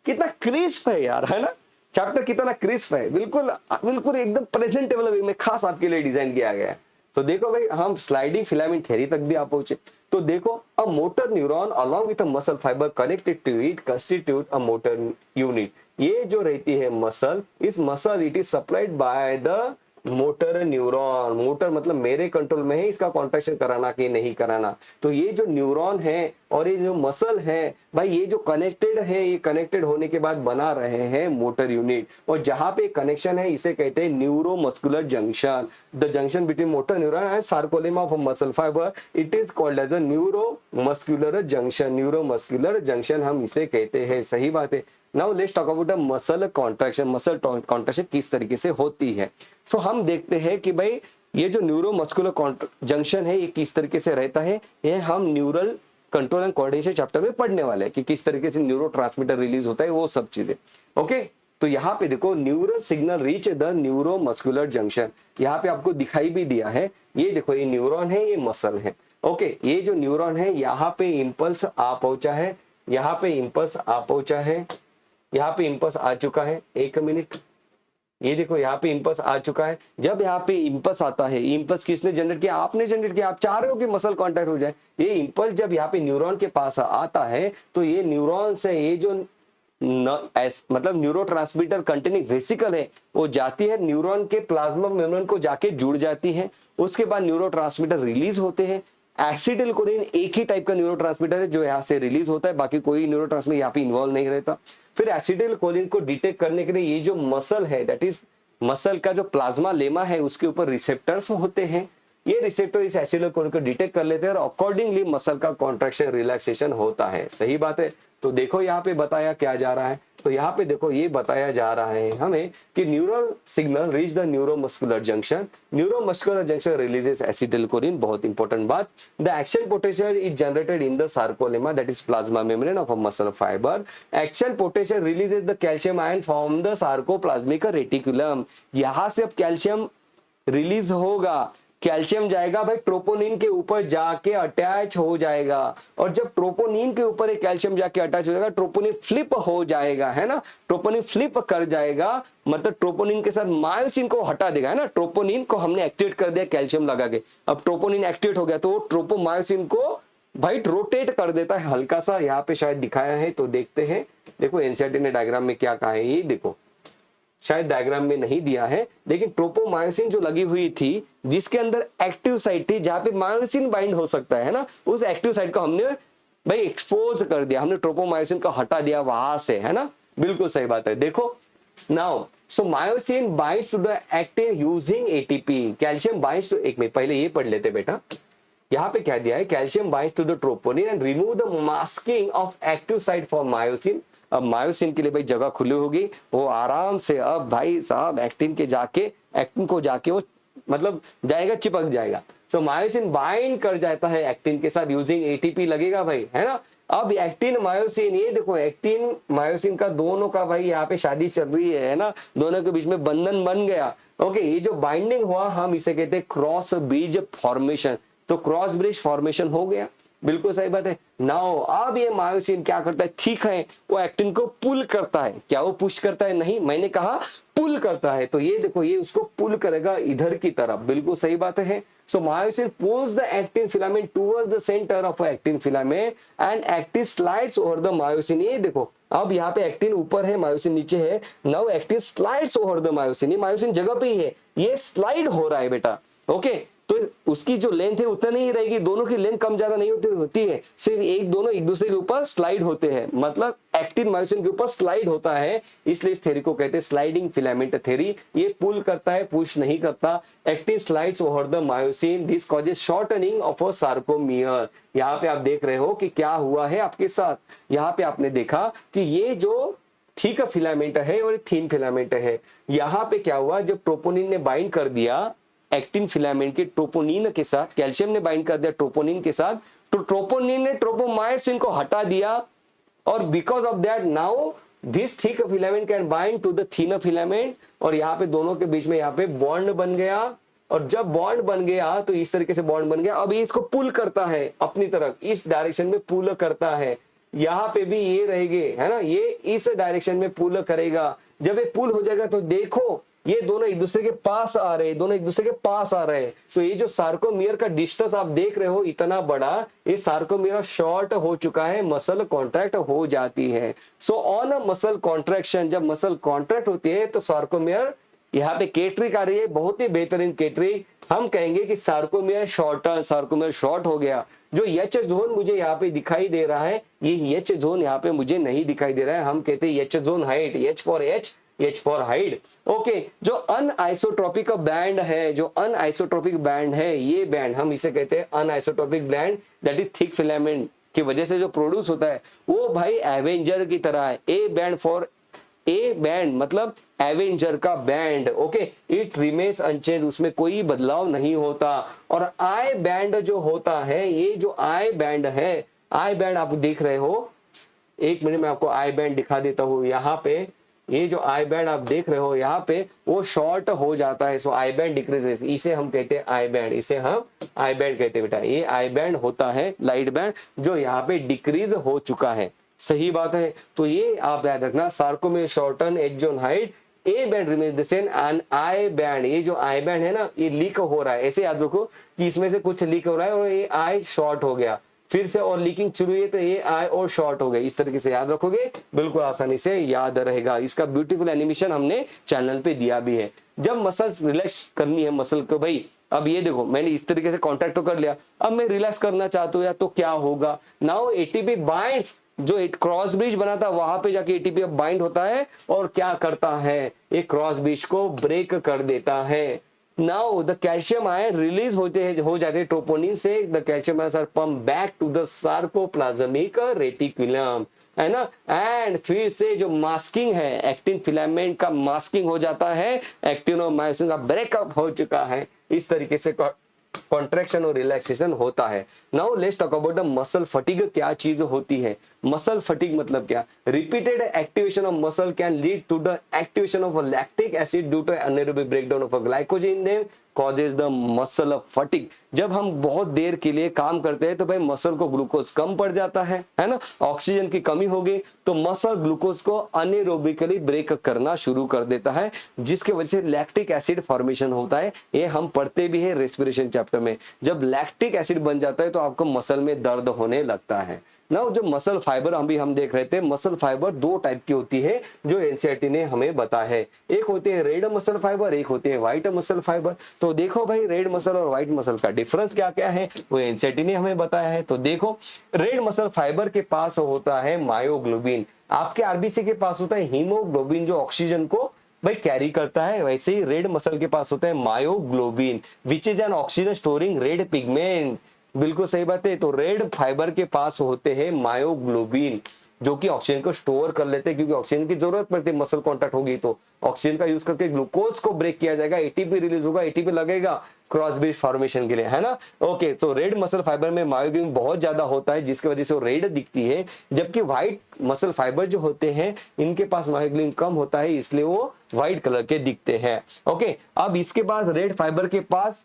कितना क्रिस्प है यार, है ना, चैप्टर कितना क्रिस्प है, बिल्कुल बिल्कुल एकदम प्रेजेंटेबल वे में खास आपके लिए डिजाइन किया गया है। तो देखो भाई हम स्लाइडिंग फिलामेंट थ्योरी तक भी आप पहुंचे। तो देखो a motor neuron along with a muscle fibre connected to it constitute a motor unit. ये जो रहती है मसल, इस muscle it is supplied by the motor neuron. Motor मतलब मेरे कंट्रोल में है इसका कॉन्ट्रैक्शन कराना कि नहीं कराना। तो ये जो न्यूरॉन है और ये जो मसल है भाई, ये जो कनेक्टेड है, ये कनेक्टेड होने के बाद बना रहे हैं मोटर यूनिट, और जहां पे कनेक्शन है इसे कहते हैं neuromuscular junction. The junction between motor neuron and sarcolemma of muscle fibre it is called as a neuromuscular junction. Neuromuscular junction हम इसे कहते हैं, सही बात है। Now let's talk about the muscle contraction. Muscle contraction किस तरीके से होती है, सो हम देखते हैं कि भाई ये जो न्यूरोमस्कुलर जंक्शन है ये किस तरीके से रहता है, ये हम neural control and coordination chapter में पढ़ने वाले हैं कि किस तरीके से न्यूरोट्रांसमीटर रिलीज होता है, वो सब चीजें। ओके, तो यहाँ पे देखो neural signal reach the neuromuscular junction, यहाँ पे आपको दिखाई भी दिया है, ये देखो ये न्यूरॉन है, ये मसल है। ओके, ये जो न्यूरॉन है यहाँ पे इंपल्स आ पहुंचा है, यहाँ पे इंपल्स आ पहुंचा है, यहाँ पे इंपल्स आ चुका है, एक मिनट, ये देखो यहाँ पे इंपल्स आ चुका है। जब यहाँ पे इंपल्स आता है, इंपल्स किसने जनरेट किया, आपने जनरेट किया, आप चाह रहे हो कि मसल कांटेक्ट हो जाए। ये इंपल्स जब यहाँ पे न्यूरॉन के पास आता है तो ये न्यूरॉन से ये जो मतलब न्यूरोट्रांसमीटर कंटेनिंग वेसिकल है वो जाती है न्यूरॉन के प्लाज्मा मेम्ब्रेन को जाके जुड़ जाती है। उसके बाद न्यूरोट्रांसमीटर रिलीज होते हैं, एसिटिलकोलिन एक ही टाइप का न्यूरोट्रांसमीटर है जो यहाँ से रिलीज होता है, बाकी कोई न्यूरोट्रांसमीटर यहाँ पे इन्वॉल्व नहीं रहता। फिर एसिटिलकोलिन को डिटेक्ट करने के लिए ये जो मसल है, दैट इज मसल का जो प्लाज्मा लेमा है उसके ऊपर रिसेप्टर्स होते हैं। ये रिसेप्टर इस एसिटिलकोलिन को डिटेक्ट कर लेते हैं और अकॉर्डिंगली मसल का कॉन्ट्रैक्शन रिलैक्सेशन होता है। सही बात है। तो देखो यहाँ पे बताया क्या जा रहा है, तो यहाँ पे देखो ये बताया जा रहा है हमें कि neural signal reach the neuromuscular junction, neuromuscular junction releases acetylcholine. बहुत इंपॉर्टेंट बात, the action potential is generated in the sarcolemma that is plasma membrane of a muscle fibre. Action potential releases the calcium ion from the sarcoplasmic reticulum. यहां से अब calcium release होगा, calcium जाएगा भाई troponin के ऊपर जाके अटैच हो जाएगा, और जब ट्रोपोनिन के ऊपर एक कैल्शियम जाके अटैच हो जाएगा ट्रोपोनिन फ्लिप हो जाएगा, है ना, ट्रोपोनिन फ्लिप कर जाएगा, मतलब ट्रोपोनिन के साथ मायोसिन को हटा देगा, है ना, ट्रोपोनिन को हमने एक्टिवेट कर दिया कैल्शियम लगा के, अब ट्रोपोनिन एक्टिवेट हो गया तो ट्रोपोमायोसिन को भाई रोटेट कर देता है हल्का सा, यहाँ पे शायद दिखाया है तो देखते हैं। देखो एनसीईआरटी ने डायग्राम में क्या कहा है, ये देखो शायद डायग्राम में नहीं दिया है, लेकिन ट्रोपोमायोसिन जो लगी हुई थी जिसके अंदर एक्टिव साइट थी जहां पे मायोसिन बाइंड हो सकता है ना, उस एक्टिव साइट को हमने भाई एक्सपोज कर दिया, हमने ट्रोपोमायोसिन को हटा दिया वहां से, है ना, बिल्कुल सही बात है। देखो now so myosin binds to the actin using ATP, calcium binds to, एक मिनट पहले ये पढ़ लेते बेटा, यहाँ पे क्या दिया है, calcium binds to the troponin and remove the masking of active site for myosin. अब मायोसिन के लिए भाई जगह खुली होगी, वो आराम से अब भाई साहब एक्टिन को जाके वो मतलब जाएगा, चिपक जाएगा। सो मायोसिन बाइंड कर जाता है एक्टिन के साथ यूजिंग एटीपी लगेगा भाई, है ना। अब एक्टिन मायोसिन, ये देखो एक्टिन मायोसिन का दोनों का भाई यहाँ पे शादी चल रही है ना, दोनों के बीच में बंधन बन गया। ओके, ये जो बाइंडिंग हुआ हम इसे कहते हैं क्रॉस ब्रिज फॉर्मेशन, तो क्रॉस ब्रिज फॉर्मेशन हो गया, बिल्कुल सही बात है। नाउ अब ये मायोसिन क्या करता है, ठीक है, वो एक्टिन को पुल करता है, क्या वो पुश करता है, नहीं, मैंने कहा पुल करता है, तो ये देखो ये उसको पुल करेगा इधर की तरफ, बिल्कुल सही बात है। So myosin pulls the actin filament towards the centre of actin filament and actin slides over the myosin. ये देखो अब यहाँ पे एक्टिन ऊपर है, मायोसिन नीचे है, now actin slides over the myosin, ये मायोसिन जगह पे ही है, ये स्लाइड हो रहा है बेटा। ओके, तो उसकी जो लेंथ है उतना नहीं रहेगी, दोनों की लेंथ कम ज्यादा नहीं होती है, सिर्फ दोनों एक दूसरे के ऊपर स्लाइड होते हैं, मतलब एक्टिन मायोसिन के ऊपर स्लाइड होता है, इसलिए इस थ्योरी को कहते हैं स्लाइडिंग फिलामेंट थ्योरी। ये पुल करता है, पुश नहीं करता। Actin slides over the myosin, this causes shortening of a sarcomere. यहाँ पे आप देख रहे हो कि क्या हुआ है आपके साथ, यहाँ पे आपने देखा कि ये जो थिक फिलामेंट है और थिन फिलामेंट है, यहाँ पे क्या हुआ, जब ट्रोपोनिन ने बाइंड कर दिया एक्टिन फिलामेंट के ट्रोपोनिन के साथ, कैल्शियम ने बाइंड कर दिया ट्रोपोनिन के साथ, तो ट्रोपोनिन ने ट्रोपोमायोसिन को हटा दिया, और because of that now this thick filament can bind to the thinner filament, और यहाँ पे दोनों के बीच में यहाँ पे बॉन्ड बन गया, और जब बॉन्ड बन गया तो इस तरीके से बॉन्ड बन गया। अब ये इसको पुल करता है अपनी तरफ, इस डायरेक्शन में पुल करता है, यहाँ पे भी ये रहेंगे, है ना, ये इस डायरेक्शन में पुल करेगा। जब ये पुल हो जाएगा तो देखो ये दोनों एक दूसरे के पास आ रहे हैं, दोनों एक दूसरे के पास आ रहे हैं, तो ये जो सार्कोमियर का डिस्टेंस आप देख रहे हो इतना बड़ा, ये सार्कोमियर शॉर्ट हो चुका है, मसल कॉन्ट्रैक्ट हो जाती है। So on a muscle contraction, जब मसल कॉन्ट्रैक्ट होती है तो सार्कोमियर, यहाँ पे केट्रिक आ रही है, बहुत ही बेहतरीन केट्रिक, हम कहेंगे कि सार्कोमियर शॉर्ट हो गया। जो एच जोन मुझे यहाँ पे दिखाई दे रहा है, ये एच जोन यहाँ पे मुझे नहीं दिखाई दे रहा है, हम कहते हैं H zone height, H for height. Okay, जो अनआइसोट्रोपिक बैंड है, जो अनआइसोट्रोपिक बैंड है, ये बैंड हम इसे कहते हैं anisotropic band, that is thick filament की वजह से जो प्रोड्यूस होता है वो भाई एवेंजर की तरह है। ए बैंड मतलब एवेंजर का band. Okay, it remains unchange, उसमें कोई बदलाव नहीं होता। और आई बैंड जो होता है, ये जो आई बैंड है, आई बैंड आप देख रहे हो, एक मिनट में आपको आई बैंड दिखा देता हूं। यहाँ पे ये जो आई बैंड आप देख रहे हो यहाँ पे, वो शॉर्ट हो जाता है, सो आई बैंड डिक्रीजेस, इसे हम कहते हैं आई बैंड, इसे हम आई बैंड कहते हैं बेटा। ये आई बैंड होता है लाइट बैंड जो यहाँ पे डिक्रीज हो चुका है, सही बात है। तो ये आप याद रखना, sarcomere shorten, H zone height, A band remains the same and I band, ये जो आई बैंड है ना, ये लीक हो रहा है, ऐसे याद रखो कि इसमें से कुछ लीक हो रहा है और ये आई शॉर्ट हो गया, फिर से और लीकिंग शुरू हुई तो ये आई और शॉर्ट हो गए, इस तरीके से याद रखोगे, बिल्कुल आसानी से याद रहेगा। इसका ब्यूटीफुल एनिमेशन हमने चैनल पे दिया भी है। जब मसल्स रिलैक्स करनी है मसल को भाई, अब ये देखो मैंने इस तरीके से कॉन्ट्रैक्ट तो कर लिया, अब मैं रिलैक्स करना चाहता हूँ या तो क्या होगा, नाउ एटीपी बाइंड्स, जो एक क्रॉस ब्रिज बना था वहां पे जाके एटीपी अब बाइंड होता है और क्या करता है, एक क्रॉस ब्रिज को ब्रेक कर देता है। Now the calcium ion release हो जाते हैं ट्रोपोनिन से, the calcium ion are pump back to the sarcoplasmic reticulum, है ना। एंड फिर से जो मास्किंग है, एक्टिन फिलामेंट का मास्किंग हो जाता है, एक्टिन और मायोसिन का ब्रेकअप हो चुका है, इस तरीके से कॉन्ट्रैक्शन और रिलैक्सेशन होता है। Now let's talk about the muscle fatigue. क्या चीज होती है मसल फटीग, मतलब क्या, repeated activation of muscle can lead to the activation of lactic acid due to anaerobic breakdown of glycogen in them causes the muscle fatigue. जब हम बहुत देर के लिए काम करते हैं तो भाई मसल को ग्लूकोज कम पड़ जाता है ना, ऑक्सीजन की कमी होगी तो मसल ग्लूकोज को अनेरोबिकली ब्रेक करना शुरू कर देता है, जिसके वजह से लैक्टिक एसिड फॉर्मेशन होता है। ये हम पढ़ते भी है रेस्पिरेशन चैप्टर में, जब लैक्टिक एसिड बन जाता है तो आपको मसल में दर्द होने लगता है ना। जो मसल फाइबर हम देख रहे थे, मसल फाइबर दो टाइप की होती है जो एनसीईआरटी ने हमें बताया है, एक होती है रेड मसल फाइबर, एक होती है व्हाइट मसल फाइबर। तो देखो भाई रेड मसल और व्हाइट मसल का डिफरेंस क्या क्या है वो एनसीईआरटी ने हमें बताया है। तो देखो रेड मसल फाइबर के पास होता है मायोग्लोबिन, आपके आरबीसी के पास होता है हीमोग्लोबिन जो ऑक्सीजन को भाई कैरी करता है, वैसे ही रेड मसल के पास होता है myoglobin which is an oxygen storing red pigment. बिल्कुल सही बात है। तो रेड फाइबर के पास होते हैं मायोग्लोबिन जो कि ऑक्सीजन को स्टोर कर लेते हैं, क्योंकि ऑक्सीजन की जरूरत पड़ती है, मसल कांटेक्ट होगी तो ऑक्सीजन का यूज करके ग्लूकोज को ब्रेक किया जाएगा, एटीपी रिलीज होगा, एटीपी लगेगा क्रॉस ब्रिज फॉर्मेशन के लिए, है ना। ओके, तो रेड मसल फाइबर में मायोग्लोबिन बहुत ज्यादा होता है जिसकी वजह से वो रेड दिखती है, जबकि व्हाइट मसल फाइबर जो होते हैं इनके पास मायोग्लोबिन कम होता है इसलिए वो व्हाइट कलर के दिखते हैं। ओके, अब इसके बाद रेड फाइबर के पास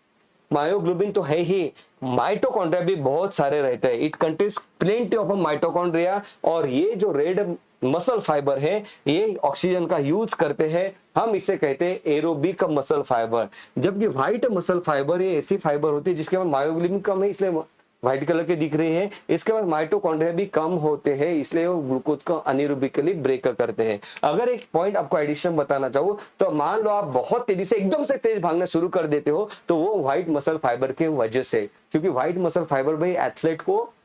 मायोग्लोबिन तो है ही, माइटोकॉन्ड्रिया भी बहुत सारे रहते हैं, it contains plenty of mitochondria. और ये जो रेड मसल फाइबर है ये ऑक्सीजन का यूज करते हैं, हम इसे कहते हैं एरोबिक मसल फाइबर। जबकि व्हाइट मसल फाइबर ये ऐसी फाइबर होती है जिसके बाद मायोग्लोबिन कम है इसलिए व्हाइट कलर के दिख रहे हैं, इसके बाद माइटोकॉन्ड्रिया भी कम होते हैं इसलिए वो ग्लूकोज को अनिरोबिकली ब्रेक करते हैं। अगर एक पॉइंट आपको एडिशन बताना चाहूँ तो मान लो आप बहुत तेजी से एकदम से तेज भागना शुरू कर देते हो तो वो व्हाइट मसल फाइबर के वजह से, क्योंकि व्हाइट मसल फाइबर भाई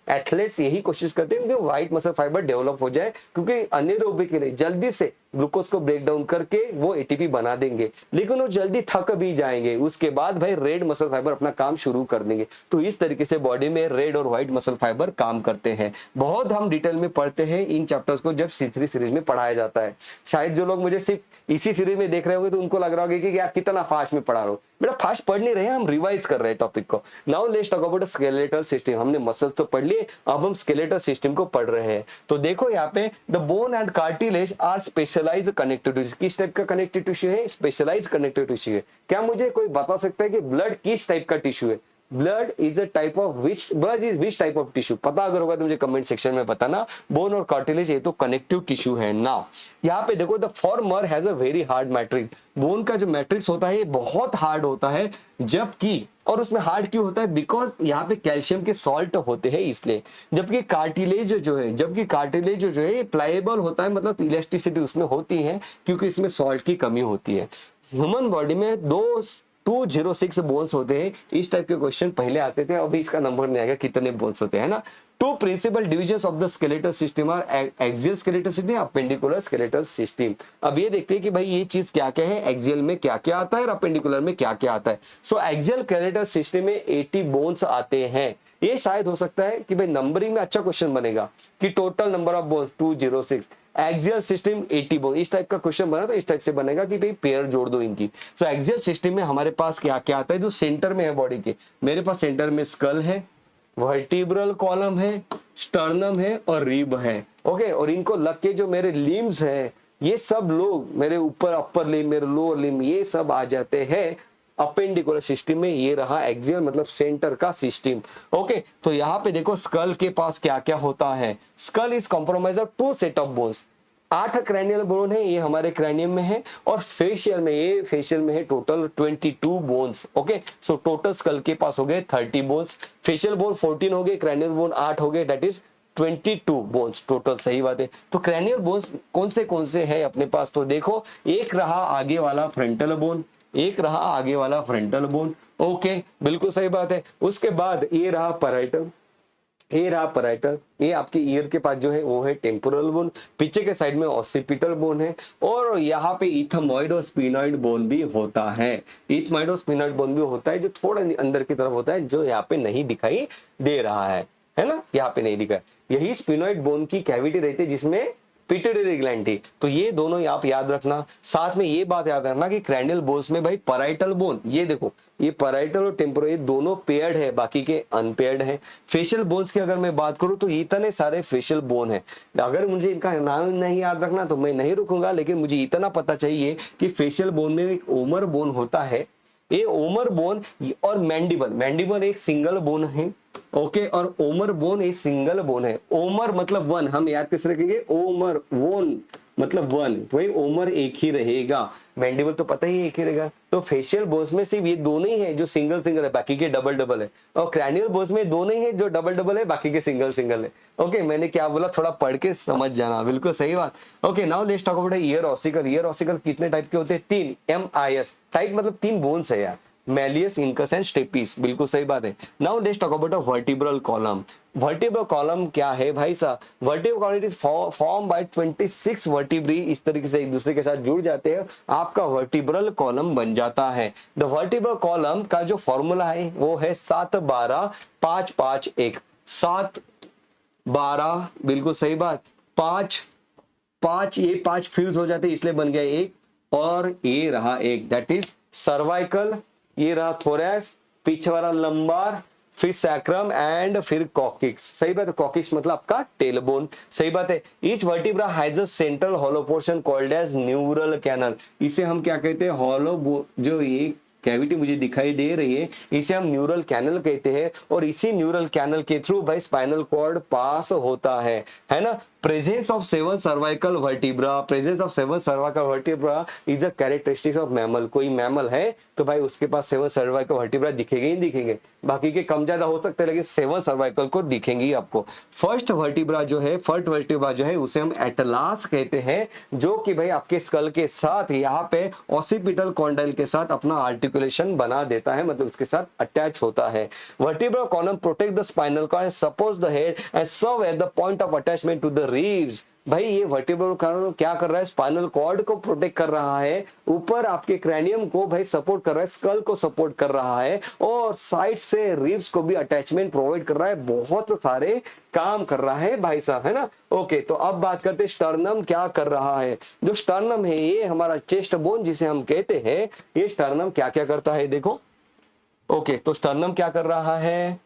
एथलेट्स यही कोशिश करते हैं कि व्हाइट मसल फाइबर डेवलप हो जाए, क्योंकि अनिरोबिकली जल्दी से ग्लूकोज को ब्रेक डाउन करके वो एटीपी बना देंगे, लेकिन वो जल्दी थक भी जाएंगे, उसके बाद भाई रेड मसल फाइबर अपना काम शुरू कर देंगे। तो इस तरीके से बॉडी में रेड और व्हाइट मसल फाइबर काम करते हैं। बहुत हम डिटेल में पढ़ते हैं इन चैप्टर्स को जब C3 सीरीज में पढ़ाया जाता है। शायद जो लोग मुझे सिर्फ इसी सीरीज में देख रहे होंगे तो उनको लग रहा होगा कि यार कितना फास्ट में पढ़ा रहा हूं, बेटा फास्ट पढ़ नहीं रहे, हम रिवाइज कर रहे हैं टॉपिक को। Now let's talk about skeletal system. हमने मसल तो पढ़ लिए, अब हम स्केलेटल सिस्टम को पढ़ रहे हैं। तो देखो यहाँ पे the bone and cartilage are specialized connective tissue. किस टाइप का कनेक्टिव टिश्यू है? स्पेशलाइज्ड कनेक्टिव टिश्यू है। क्या मुझे कोई बता सकता है कि ब्लड किस टाइप का टिश्यू है? Blood is a type of which type of tissue? पता अगर होगा तो मुझे कमेंट सेक्शन में बताना। बोन और कार्टिलेज ये तो कनेक्टिव टिश्यू है ना। यहाँ पे देखो the former has a very hard matrix. Bone का जो मैट्रिक्स होता है ये बहुत हार्ड होता है, जबकि और उसमें हार्ड क्यों होता है? बिकॉज यहाँ पे कैल्शियम के सॉल्ट होते हैं इसलिए। जबकि कार्टिलेज जो है प्लायबल होता है, मतलब इलास्टिसिटी उसमें होती है क्योंकि इसमें सॉल्ट की कमी होती है। ह्यूमन बॉडी में 206 बोन्स होते हैं। इस टाइप के क्वेश्चन पहले आते थे, अभी इसका नंबर नहीं आएगा कितने बोन्स होते हैं ना। Two principal divisions of the skeletal system are axial skeletal system, appendicular skeletal system. अब ये देखते हैं कि भाई ये चीज क्या क्या है, एक्सियल में क्या क्या आता है और अपेंडिकुलर में क्या क्या आता है। सो एक्सियल स्केलेटल सिस्टम में 80 बोन्स आते हैं। ये शायद हो सकता है कि भाई नंबरिंग में अच्छा क्वेश्चन बनेगा कि total number of bones 206, axial system 80 bone, इस टाइप का क्वेश्चन बना तो इस टाइप से बनेगा कि भाई पेयर जोड़ दो इनकी। सो एक्सियल सिस्टम में हमारे पास क्या क्या आता है जो सेंटर में है बॉडी के? मेरे पास सेंटर में स्कल है, वर्टिब्रल कॉलम है, स्टर्नम है और रिब है। ओके, और इनको लग के जो मेरे लिम्स हैं ये सब लोग मेरे ऊपर अपर लिम, मेरे लोअर लिम, ये सब आ जाते हैं अपेंडिकुलर सिस्टम में। ये रहा एक्सियल मतलब सेंटर का सिस्टम। ओके, तो यहाँ पे देखो स्कल के पास क्या क्या होता है। Skull is compromise of 2 set of bones. 8 cranial bone है, ये हमारे क्रैनियम में है, और फेशियल में है total 22 bones. Okay, so total skull के पास हो गए 30 बोन्स, फेशियल बोन 14 हो गए, क्रैनियल बोन 8 हो गए, दैट इज 22 बोन्स टोटल। सही बात है। तो क्रैनियल बोन्स कौन से है अपने पास? तो देखो एक रहा आगे वाला फ्रंटल बोन, एक रहा आगे वाला फ्रंटल बोन। ओके, बिल्कुल सही बात है। उसके बाद ये रहा पैराइटल, ये रहा पैराइटल, ये आपके ईयर के पास जो है वो है टेम्पोरल बोन, पीछे के साइड में ऑसिपिटल बोन है, और यहाँ पे इथमॉइड और स्पिनॉइड बोन भी होता है। इथमॉइड और स्पिनॉइड बोन भी होता है जो थोड़ा अंदर की तरफ होता है, जो यहाँ पे नहीं दिखाई दे रहा है ना, यहाँ पे नहीं दिखा। यही स्पिनॉइड बोन की कैविटी रहती है जिसमें पिट्यूटरी ग्लैंड थी। तो ये दोनों आप याद रखना। साथ में ये बात याद रखना कि क्रैनियल बोन्स में भाई पैराइटल बोन, ये देखो ये पैराइटल और टेम्पोरल ये दोनों पेयर्ड है, बाकी के अनपेयर्ड है। फेशियल बोन्स की अगर मैं बात करूं तो इतने सारे फेशियल बोन है। अगर मुझे इनका नाम नहीं याद रखना तो मैं नहीं रुकूंगा, लेकिन मुझे इतना पता चाहिए कि फेशियल बोन में एक ओमर बोन होता है, ये ओमर बोन और मैंडिबल, मैंडिबल एक सिंगल बोन है। ओके, और ओमर बोन एक सिंगल बोन है। ओमर मतलब वन, हम याद कैसे रखेंगे, ओमर वोन मतलब वन, वही ओमर एक ही रहेगा, मैंडिबल तो पता ही एक ही रहेगा। तो फेशियल बोन्स में सिर्फ ये दोनों ही है जो सिंगल सिंगल है, बाकी के डबल डबल है। और क्रैनियल बोन्स में दोनों ही है जो डबल डबल है, बाकी के सिंगल सिंगल है। ओके, मैंने क्या बोला, थोड़ा पढ़ के समझ जाना, बिल्कुल सही बात। Okay, now let's talk about year ossicle. Year ossicle कितने टाइप के होते हैं, 3, MIS टाइप, मतलब 3 बोन्स है यार, मैलियस, इनकस एंड स्टेपिस, बिल्कुल सही बात है। Now let's talk about a vertebral column. Vertebral column क्या है भाई साहब, vertebral column is form bye 26 vertebrae, इस तरीके से एक दूसरे के साथ जुड़ जाते हैं, आपका वर्टिब्रल कॉलम बन जाता है। द वर्टिब्रल कॉलम का जो फॉर्मूला है वो है 7 12 5 5 1, 7 12, बिल्कुल सही बात, 5 5, ये 5 फ्यूज हो जाते इसलिए बन गया एक, और ये रहा एक, दैट इज सर्वाइकल, ये रहा थोरैक्स, पीछे वाला लंबार, फिर सैक्रम एंड फिर कॉकिक्स। सही बात है, कॉकिक्स मतलब आपका टेलबोन, सही बात है। Each vertebra has a central hollow portion called as neural canal, इसे हम क्या कहते हैं, हॉलो, जो ये कैविटी मुझे दिखाई दे रही है इसे हम न्यूरल कैनल कहते हैं, और इसी न्यूरल कैनल के थ्रू भाई स्पाइनल कॉर्ड पास होता है ना। Presence of 7 cervical vertebra, presence of 7 cervical vertebra is a characteristics of mammal. कोई मैमल है तो भाई उसके पास 7 सर्वाइकल वर्टिब्रा दिखेंगे ही दिखेंगे, बाकी के कम ज्यादा हो सकते हैं लेकिन 7 सर्वाइकल को दिखेंगी आपको। फर्स्ट वर्टिब्रा जो है, फर्स्ट वर्टिब्रा जो है उसे हम एटलास कहते हैं, जो कि भाई आपके स्कल के साथ यहाँ पे ऑसिपिटल कॉन्डाइल के साथ अपना आर्टिकुलेशन बना देता है, मतलब उसके साथ अटैच होता है। Vertebral column protect the spinal cord and supports the head and serve at the point of attachment to the ribs. भाई ये वर्टिब्रल कॉलम क्या कर रहा है, स्पाइनल कॉर्ड को प्रोटेक्ट कर रहा है, ऊपर आपके क्रैनियम को भाई सपोर्ट कर रहा है, स्कल को सपोर्ट कर रहा है, और साइड से रिब्स को भी अटैचमेंट प्रोवाइड कर रहा है, बहुत सारे काम कर रहा है भाई साहब, है ना। ओके, तो अब बात करते हैं स्टर्नम क्या कर रहा है। जो स्टर्नम है ये हमारा चेस्ट बोन जिसे हम कहते हैं, ये स्टर्नम क्या क्या करता है देखो। ओके, तो स्टर्नम क्या कर रहा है,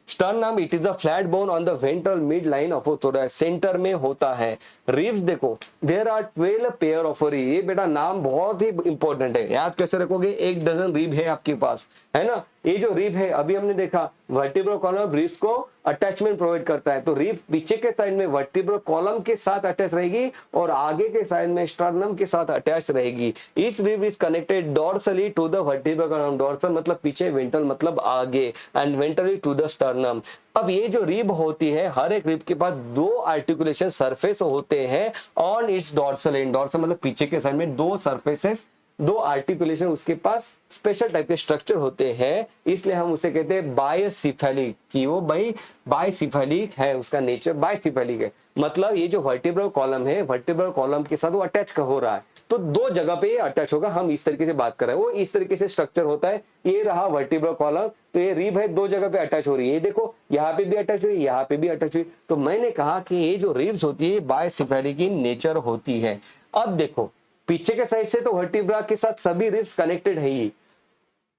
sternum it is a flat bone on the ventral mid line of thorax, centre में होता है। रिब्स देखो, there are 12 pair of rib, ये बेटा नाम बहुत ही इंपॉर्टेंट है, याद कैसे रखोगे, 1 डजन रिब है आपके पास, है ना। ये जो रिब है अभी हमने देखा वर्टिब्रल कॉलम रिब्स को अटैचमेंट प्रोवाइड करता है, तो रिब पीछे के साइड में वर्टिब्रल कॉलम के साथ अटैच रहेगी और आगे के साइड में स्टर्नम के साथ अटैच रहेगी। इस rib is connected dorsally to the vertebral column, dorsal मतलब पीछे, वेंट्रल मतलब आगे, and ventrally to the sternum. अब ये जो रिब होती है, हर एक रिब के पास 2 आर्टिकुलेशन सरफेस होते हैं on it's dorsal and, dorsal मतलब पीछे के साइड में 2 सरफेसेस, 2 आर्टिकुलेशन उसके पास स्पेशल टाइप के स्ट्रक्चर होते हैं, इसलिए हम उसे कहते हैं बायसिफेलिक, कि वो भाई बायसिफेलिक है, उसका नेचर बायसिफेलिक है। मतलब ये जो वर्टिब्रल कॉलम है, वर्टिब्रल कॉलम के साथ वो अटैच हो रहा है, तो 2 जगह पे ये अटैच होगा, हम इस तरीके से बात कर रहे हैं, वो इस तरीके से स्ट्रक्चर होता है। ये रहा वर्टिब्रल कॉलम, तो ये रिब है 2 जगह पे अटैच हो रही है, ये देखो यहाँ पे भी अटैच हुई, यहाँ पे भी अटैच हुई। तो मैंने कहा कि ये जो रिब्स होती है बायसिफेलिक इन नेचर होती है। अब देखो पीछे के साइड से तो वर्टिब्रा के साथ सभी रिब्स कनेक्टेड है ही,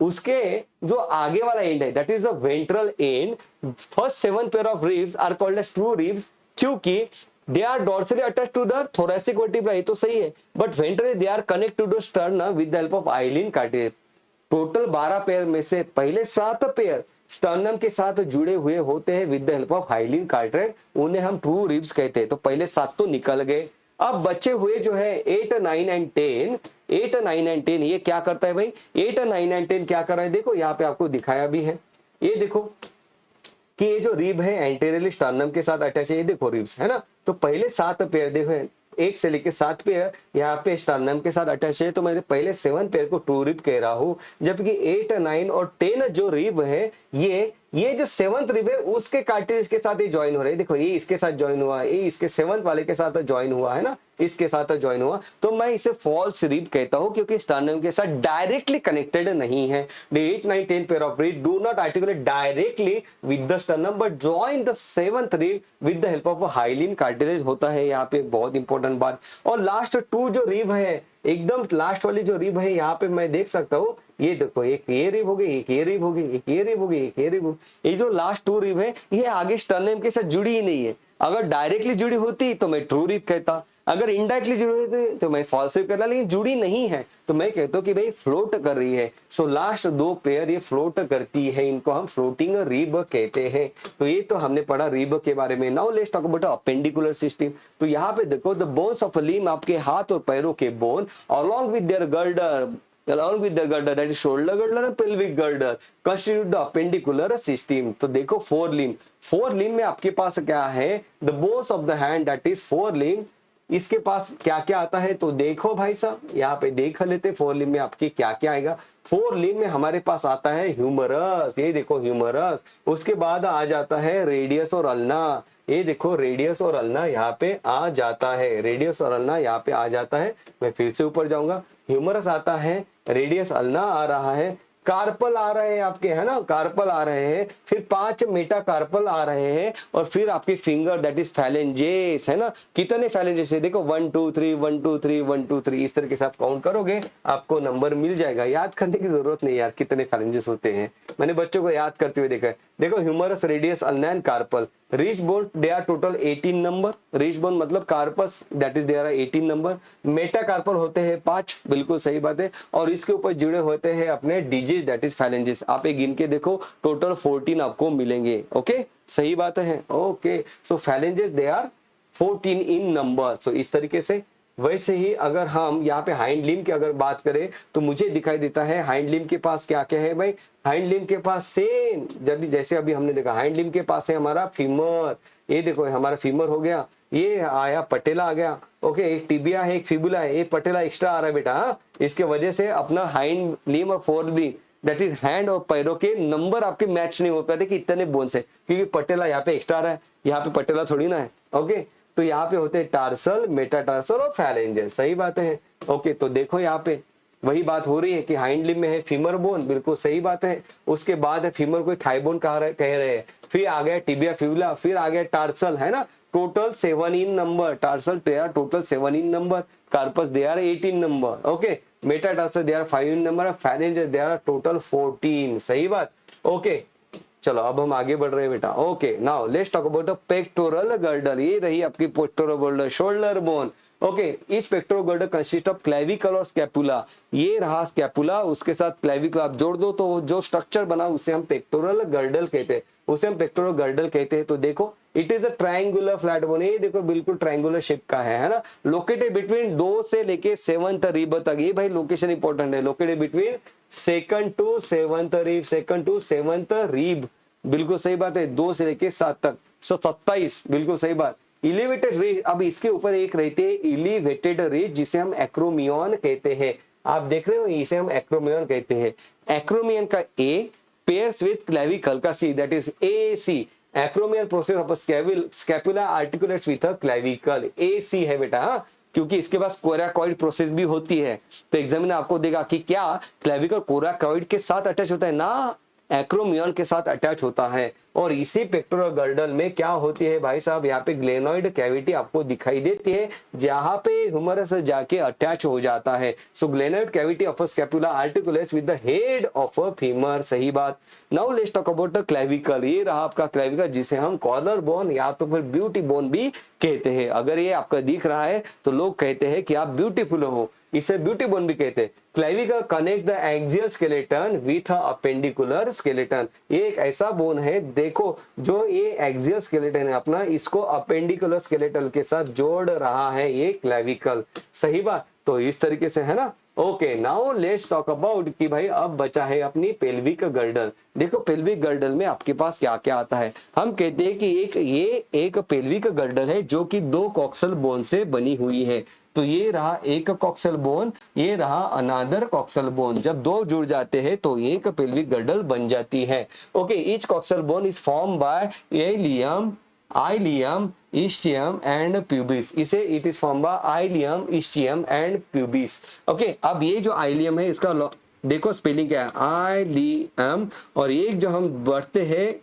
उसके जो आगे वाला एंड है that is the ventral end, first 7 pair of ribs are called as true ribs, क्योंकि they are dorsally attached to the thoracic vertebra, ये तो सही है, but ventrally they are connect to the sternum with the help of hyaline cartilage. Total 12 pair में से पहले 7 pair sternum के साथ जुड़े हुए होते हैं with the help of hyaline cartilage, उन्हें हम ट्रू रिब्स कहते हैं। तो पहले 7 तो निकल गए, अब बचे हुए जो है 8 9 एंड 10, 8 9 एंड 10 ये क्या करता है भाई, 8 9 एंड 10 क्या कर रहा है, देखो यहाँ पे आपको दिखाया भी है, ये देखो कि ये जो रिब है एंटीरियरली स्टर्नम के साथ अटैच है, ये देखो रिब्स है ना। तो पहले 7 पेयर देखो 1 से लेके 7 पेयर यहाँ पे स्टर्नम के साथ अटैच है, तो मैंने पहले 7 पेयर को टू रिब कह रहा हूँ, जबकि 8, 9 और 10 जो रिब है ये जो 7th रिब है उसके कार्टिलेज के साथ ये ज्वाइन हो रहे हैं। देखो ये इसके साथ ज्वाइन हुआ, ये इसके 7th वाले के साथ ज्वाइन हुआ है ना, इसके साथ ज्वाइन हुआ, तो मैं इसे फॉल्स रिब कहता हूं क्योंकि स्टर्नम के साथ डायरेक्टली कनेक्टेड नहीं है। The 8, 9, 10 pair of rib do not articulate directly with the sternum but join the 7th rib with the help of hyaline cartilage होता है यहाँ पे, बहुत इंपॉर्टेंट बात। और लास्ट 2 जो रिब है, एकदम लास्ट वाली जो रिब है यहाँ पे मैं देख सकता हूँ, ये देखो एक ये रिब हो गई, एक ये रिब हो गई, एक ये रिब हो गई, एक ये रिब हो गई। ये जो लास्ट 2 रिब है ये आगे स्टर्नम के साथ जुड़ी ही नहीं है। अगर डायरेक्टली जुड़ी होती तो मैं ट्रू रिब कहता, अगर इनडायरेक्टली जुड़ी होती तो मैं फॉल्स रिब कहता, लेकिन जुड़ी नहीं है तो मैं कहता हूँ कि भाई फ्लोट कर रही है। सो लास्ट 2 पेयर ये फ्लोट करती है, इनको हम फ्लोटिंग रिब कहते हैं। तो ये तो हमने पढ़ा रिब के बारे में। Now let's talk about appendicular system. तो यहाँ पे देखो the bones of a limb, आपके हाथ और पैरों के bone along with their girder, along with the girder, that is shoulder girder and pelvic girder, constitute the appendicular system। तो देखो 4 limb में आपके पास क्या है, the bones of the hand, that is 4 limb, इसके पास क्या क्या आता है तो देखो भाई साहब यहाँ पे देख लेते 4 limb में आपके क्या क्या आएगा। 4 limb में हमारे पास आता है ह्यूमरस, ये देखो ह्यूमरस, उसके बाद आ जाता है रेडियस और अल्ना, ये देखो रेडियस और अल्ना यहाँ पे आ जाता है, रेडियस और अल्ना यहाँ पे आ जाता है। मैं फिर से ऊपर जाऊंगा, ह्यूमरस आता है, रेडियस अल्ना आ रहा है, कार्पल आ रहे हैं आपके, है ना, कार्पल आ रहे हैं, फिर 5 मेटा कार्पल आ रहे हैं, और फिर आपके फिंगर दैट इज फैलेंजेस, है ना। कितने फैलेंजेस है देखो 1 2 3 1 2 3 1 2 3, इस तरीके से आप काउंट करोगे आपको नंबर मिल जाएगा। याद करने की जरूरत नहीं यार कितने फैलेंजेस होते हैं, मैंने बच्चों को याद करते हुए देखा है। देखो humerus, radius, ulna and carpal. Wrist bone they are total 18 number, wrist bone मतलब carpus that is there 18 number, metacarpal होते हैं 5, बिल्कुल सही बात है, और इसके ऊपर जुड़े होते हैं अपने डिजिट दैट इज फैलेंजेस। आप एक गिन के देखो टोटल 14 आपको मिलेंगे। ओके सही बात है। Okay so phalanges they are 14 in number. So इस तरीके से वैसे ही अगर हम यहाँ पे हाइंड लिम्ब की अगर बात करें तो मुझे दिखाई देता है हाइंड लिम्ब के पास क्या क्या है भाई। हाइंड लिम्ब के पास सेम जब जैसे अभी हमने देखा हाइंड लिम्ब के पास है हमारा फीमर, ये देखो हमारा फीमर हो गया, ये आया पटेला आ गया। ओके एक टिबिया है, एक फिबुला है, एक पटेला एक्स्ट्रा आ रहा है बेटा। हाँ इसके वजह से अपना हाइंड लिम्ब और four limb that is hand और पैरों के नंबर आपके मैच नहीं हो पाते कि इतने बोन्स है, क्योंकि पटेला यहाँ पे एक्स्ट्रा आ रहा है, यहाँ पे पटेला थोड़ी ना है। ओके तो यहाँ पे होते हैं टार्सल, मेटाटार्सल और फैलेंजेस। सही बात है। ओके तो देखो यहाँ पे वही बात हो रही है कि हाइंड लिम्ब में है फीमर बोन, बिल्कुल सही बात है। उसके बाद है फीमर को थाई बोन कह रहे हैं, फिर आ गया टिबिया फिबुला, फिर आ गया टार्सल, है ना। Total 7 in number, tarsal they are total 7 in number, carpus they are 18 number. Okay metatarsal they are 5 in number, phalanges they are total 14। सही बात। ओके चलो अब हम आगे बढ़ रहे हैं बेटा। Okay now let's talk about the pectoral girdle. ये रही आपकी pectoral girdle, shoulder bone. Okay इस pectoral girdle consist of clavicle और स्कैपुला। ये रहा स्कैपुला, उसके साथ क्लेविकल आप जोड़ दो तो जो स्ट्रक्चर बना उसे हम पेक्टोरल गर्डल कहते हैं, उसे हम पेक्टोरल गर्डल कहते हैं। तो देखो it is a triangular flat bone, ये देखो बिल्कुल ट्रायंगुलर शेप का है ना। लोकेटेड बिटवीन 2 से लेके 7th रिब तक, ये भाई लोकेशन इंपॉर्टेंट है। Located between 2nd to 7th rib, 2nd to 7th rib, बिल्कुल सही बात है। 2 से लेके 7 तक, 27 बिल्कुल सही बात। इलिवेटेड रिज, अब इसके ऊपर एक रहते हैं इलिवेटेड रिज जिसे हम एक्रोमियन कहते हैं। आप देख रहे हो इसे हम एक्रोमियन कहते हैं। एक्रोमियन का ए पेयर्स विद क्लेविकल का see that is AC। Acromial process of scapula articulates with a clavicle, AC है बेटा। हाँ क्योंकि इसके पास कोराकॉइड प्रोसेस भी होती है, तो एग्जामिनर आपको देगा कि क्या क्लेविकल कोराकॉइड के साथ अटैच होता है ना, एक्रोमियन के साथ अटैच होता है। और इसी पेक्टोरल गर्डल में क्या होती है भाई साहब, यहाँ पे ग्लेनोइड कैविटी आपको दिखाई देती है जहां पे ह्यूमरस जाके अटैच हो जाता है। So glenoid cavity of a scapula articulates with the head of a femur. सही बात। Now let's talk about the clavicle. ये रहा आपका क्लेविकल जिसे हम कॉलर बोन या तो फिर ब्यूटी बोन भी कहते हैं। अगर ये आपका दिख रहा है तो लोग कहते हैं कि आप ब्यूटीफुल हो, इसे ब्यूटी बोन भी कहते हैं। Clavicle connect the axial skeleton with appendicular skeleton. ये एक ऐसा बोन है देखो जो ये एक्सियल स्केलेटन है अपना, इसको अपेंडिकुलर स्केलेटन के साथ जोड़ रहा है ये क्लेविकल। सही बात। तो इस तरीके से है ना। Okay, now let's talk about कि भाई अब बचा है अपनी पेल्विक गर्डल। देखो पेल्विक गर्डल में आपके पास क्या क्या आता है। हम कहते हैं कि एक पेल्विक गर्डल है जो कि दो कॉक्सल बोन से बनी हुई है। तो ये रहा एक कॉक्सल बोन, ये रहा अनादर कॉक्सल बोन। जब दो जुड़ जाते हैं तो एक पेल्विक गर्डल बन जाती है। Okay, each coxal bone is form by ileum, ischium and pubis. इसे it is form by ileum, ischium and pubis. Okay, अब ये जो ileum है इसका देखो स्पेलिंग क्या है, ileum, और एक जो हम बढ़ते हैं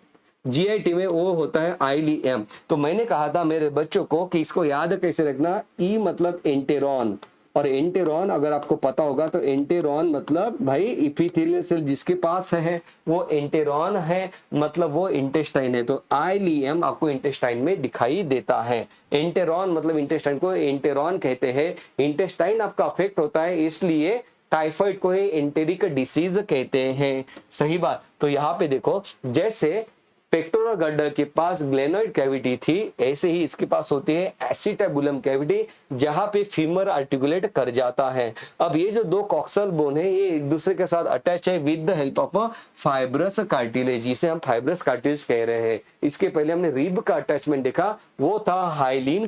जीआईटी में वो होता है ileum। तो मैंने कहा था मेरे बच्चों को कि इसको याद कैसे रखना, ई मतलब एंटेरॉन, और एंटेरॉन अगर आपको पता होगा तो एंटेरॉन मतलब भाई इपिथेलियल सेल जिसके पास है वो एंटेरॉन है, मतलब वो इंटेस्टाइन है। तो आइलियम आपको इंटेस्टाइन में दिखाई देता है। एंटेरॉन मतलब इंटेस्टाइन को एंटेरॉन कहते हैं। इंटेस्टाइन आपका अफेक्ट होता है इसलिए टाइफाइड को एंटेरिक डिसीज कहते हैं। सही बात। तो यहाँ पे देखो जैसे पेक्टोरल गर्डल के पास ग्लेनोइड कैविटी थी, ऐसे ही इसके पास होती है एसिटाबुलम कैविटी जहां पे फीमर आर्टिकुलेट कर जाता है। अब ये जो दो कॉक्सल बोन है ये एक दूसरे के साथ अटैच है with the help of a fibrous cartilage, जिसे हम फाइब्रस कार्टिलेज कह रहे हैं। इसके पहले हमने रिब का अटैचमेंट देखा, वो था हाइलिन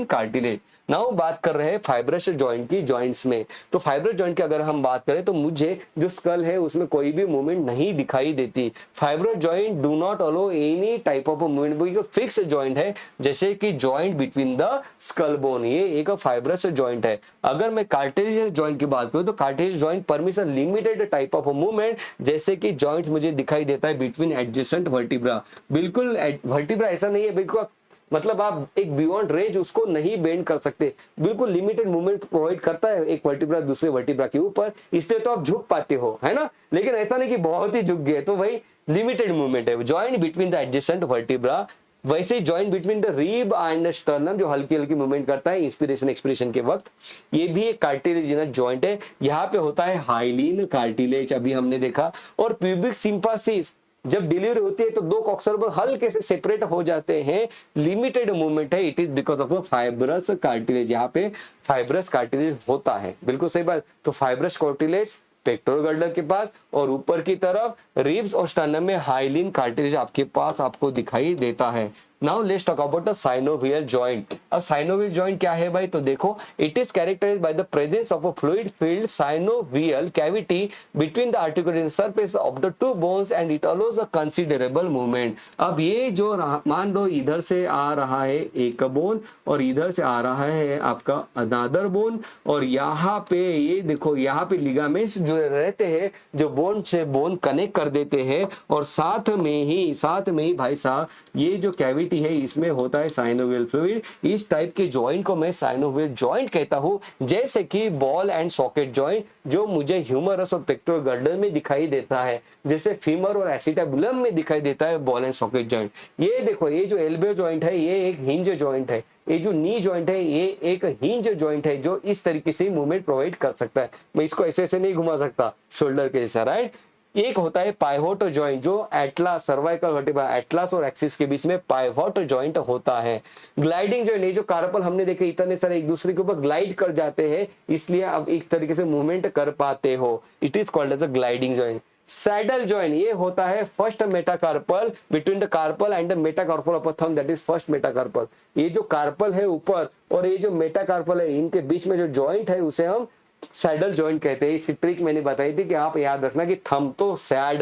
कार्टिलेज, नाउ बात कर रहे हैं फाइब्रस जॉइंट की जॉइंट्स में। तो फाइब्रस जॉइंट की अगर हम बात करें तो मुझे जो स्कल है उसमें कोई भी मूवमेंट नहीं दिखाई देती। Fibrous joint do not allow any type of movement, fix joint है जैसे कि joint between the skull bone, ये एक फाइब्रस जॉइंट है। अगर मैं कार्टिलेज जॉइंट की बात करूं तो cartilage joint permission limited type of movement, जैसे कि जॉइंट मुझे दिखाई देता है बिटवीन एडजेसेंट वर्टिब्रा। बिल्कुल वर्टिब्रा ऐसा नहीं है बिल्कुल मतलब आप एक बियॉन्ड रेंज उसको नहीं बेंड कर सकते, बिल्कुल लिमिटेड मूवमेंट प्रोवाइड करता है एक वर्टिब्रा दूसरे वर्टिब्रा के ऊपर, इसलिए तो आप झुक पाते हो, है ना। लेकिन ऐसा नहीं कि बहुत ही झुक गए, तो भाई लिमिटेड मूवमेंट है। Joint between the adjacent vertebra, वैसे joint between the rib and sternum जो हल्की हल्की मूवमेंट करता है इंस्पिरेशन एक्सप्रेशन के वक्त, ये भी एक कार्टिलेजिनस जॉइंट है। यहाँ पे होता है हाइलिन कार्टिलेज, अभी हमने देखा। और प्यूबिक सिंपासिस जब डिलीवरी होती है तो दो कॉक्सल बोन हल्के से सेपरेट हो जाते हैं, लिमिटेड मूवमेंट है, it is because of fibrous cartilage. यहाँ पे फाइब्रस कार्टिलेज होता है, बिल्कुल सही बात। तो फाइब्रस कार्टिलेज पेक्टोरल गर्डल के पास, और ऊपर की तरफ रिब्स और स्टर्नम में हाइलिन कार्टिलेज आपके पास आपको दिखाई देता है। Now let's talk about the synovial joint. अब साइनोवियल जॉइंट क्या है भाई, तो देखो it is characterized by the presence of a fluid filled synovial cavity between the articulating surface of the two bones and it allows a considerable movement. अब ये जो मान लो इधर से आ रहा है एक बोन और इधर से आ रहा है आपका अनदर बोन, और यहाँ पे ये देखो यहाँ पे लिगामेंट्स जो रहते हैं जो बोन से बोन कनेक्ट कर देते हैं, और साथ में ही भाई साहब ये जो कैविटी है इसमें होता है साइनोवियल फ्लूइड। इस टाइप के जॉइंट को मैं साइनोवियल जॉइंट कहता हूं, जैसे कि बॉल एंड सॉकेट जॉइंट जो मुझे ह्यूमरस और पेक्टोरल गर्डल में दिखाई देता है, जैसे फीमर और एसिटाबुलम में दिखाई देता है बॉल एंड सॉकेट जॉइंट। ये देखो ये जो एल्बो जॉइंट है ये एक हिंज जॉइंट है, ये जो नी जॉइंट है ये एक हिंज जॉइंट है जो इस तरीके से मूवमेंट प्रोवाइड कर सकता है। मैं इसको ऐसे ऐसे नहीं घुमा सकता शोल्डर के जैसा, राइट। एक होता है पाइवोट जॉइंट जो एटलास सर्वाइकल वर्टिब्रा एटलास और एक्सिस के बीच में पाइवोट जॉइंट होता है। ग्लाइडिंग जॉइंट, ये जो कार्पल हमने देखे इतने सारे एक दूसरे के ऊपर ग्लाइड कर जाते हैं इसलिए आप एक तरीके से मूवमेंट कर पाते हो, it is called as a gliding joint. Saddle joint, ये होता है first metacarpal between the carpal and the metacarpal of a thumb, that is first metacarpal. ये जो कार्पल है ऊपर और ये जो मेटाकार्पल है इनके बीच में जो जॉइंट है उसे हम सैडल जॉइंट कहते हैं। इसकी ट्रिक मैंने बताई थी कि आप याद रखना कि थंब तो सैड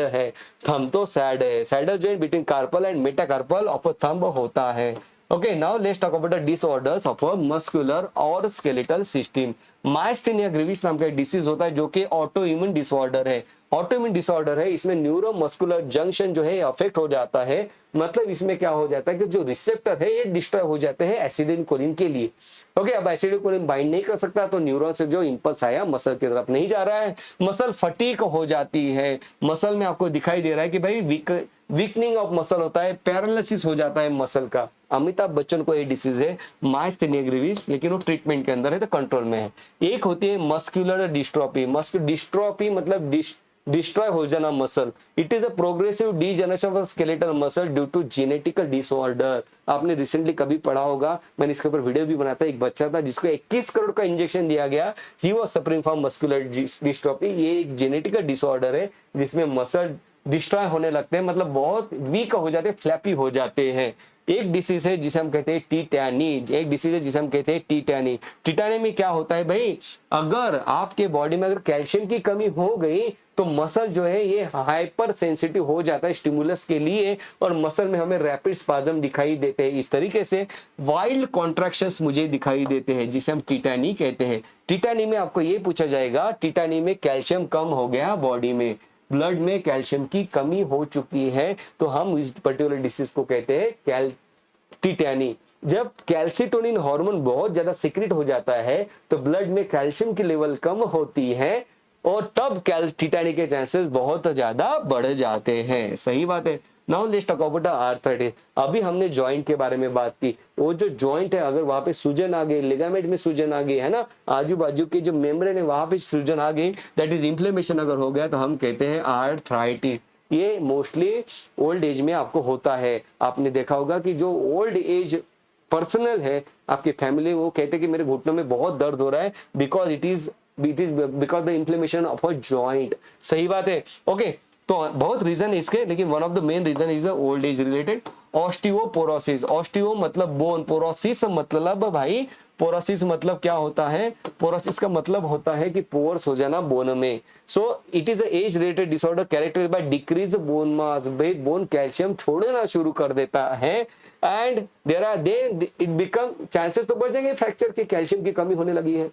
है, saddle joint between carpal and metacarpal of a thumb होता है। Okay, now let's talk about the disorders of a muscular और skeletal system. माइस्थेनिया ग्रेविस नाम का एक डिसीज होता है जो कि ऑटो इम्यून डिसऑर्डर है। ऑटोइम्यून डिसऑर्डर है, इसमें न्यूरोमस्कुलर जंक्शन जो है अफेक्ट हो जाता है। मतलब इसमें क्या हो जाता है कि जो रिसेप्टर है ये डिस्ट्रॉय हो जाते हैं एसिटिलकोलिन के लिए। ओके, अब एसिटिलकोलिन बाइंड नहीं कर सकता तो न्यूरॉन से जो इंपल्स आया मसल की तरफ नहीं जा रहा है, मसल फटीक हो जाती है। मसल में आपको दिखाई दे रहा है कि भाई वीकनिंग ऑफ मसल होता है, पैरालिसिस हो जाता है मसल का। अमिताभ बच्चन को ये डिसीज है माइस्थेनिया ग्रेविस, लेकिन वो ट्रीटमेंट के अंदर है तो कंट्रोल में है। एक होती है मस्कुलर डिस्ट्रोफी। डिस्ट्रोफी मतलब डिस्ट्रॉय हो जाना muscle. It is a progressive degeneration of skeletal muscle due to genetical disorder. आपने रिसेंटली कभी पढ़ा होगा, मैंने इसके ऊपर वीडियो भी बनाया था। एक बच्चा था जिसको 21 करोड़ का इंजेक्शन दिया गया, he was suffering from muscular dystrophy. ये एक जेनेटिकल डिसऑर्डर है जिसमें मसल डिस्ट्रॉय होने लगते हैं, मतलब बहुत वीक हो जाते हैं, फ्लैपी हो जाते हैं। एक डिसीज है जिसे हम कहते हैं टीटैनी, एक डिसीज है जिसे हम कहते हैं टीटैनी। टीटैनी में क्या होता है भाई, अगर आपके बॉडी में अगर कैल्शियम की कमी हो गई तो मसल जो है ये हाइपर सेंसिटिव हो जाता है स्टिमुलस के लिए, और मसल में हमें रैपिड स्पाज्म दिखाई देते हैं। इस तरीके से वाइल्ड कॉन्ट्रैक्शंस मुझे दिखाई देते हैं जिसे हम टीटैनी कहते हैं। टीटैनी में आपको ये पूछा जाएगा, टीटैनी में कैल्शियम कम हो गया बॉडी में, ब्लड में कैल्शियम की कमी हो चुकी है, तो हम इस पर्टिकुलर डिसीज को कहते हैं टीटैनी। जब कैल्सिटोनिन हार्मोन बहुत ज्यादा सीक्रेट हो जाता है तो ब्लड में कैल्शियम की लेवल कम होती है, और तब टीटैनी के चांसेस बहुत ज्यादा बढ़ जाते हैं। सही बात है। Now let's talk about arthritis. अभी हमने जॉइंट के बारे में बात की। वो जो जॉइंट है, अगर वहां पे सूजन आ गई, लिगामेंट में सूजन आ गई है ना, आजू बाजू के जो मेम्ब्रेन है वहां पे सूजन आ गई, दैट इज इन्फ्लेमेशन अगर हो गया तो हम कहते हैं आर्थराइटिस। ये मोस्टली ओल्ड एज में आपको होता है। आपने देखा होगा कि जो ओल्ड एज पर्सनल है आपकी फैमिली, वो कहते हैं कि मेरे घुटनों में बहुत दर्द हो रहा है, because it is because the inflammation of a joint. सही बात है। ओके, तो बहुत रीजन है इसके, लेकिन one of the main reason is old age related. Osteoporosis, osteo मतलब बोन, पोरोसिस मतलब भाई, पोरोसिस मतलब क्या होता है, पोरोसिस का मतलब होता है कि पोर्स हो जाना बोन में। So it is age related disorder characterized by decrease bone mass. Bone calcium छोड़ना शुरू कर देता है, and there are they it become, chances तो बढ़ जाएंगे फ्रैक्चर के, कैल्शियम की कमी होने लगी है।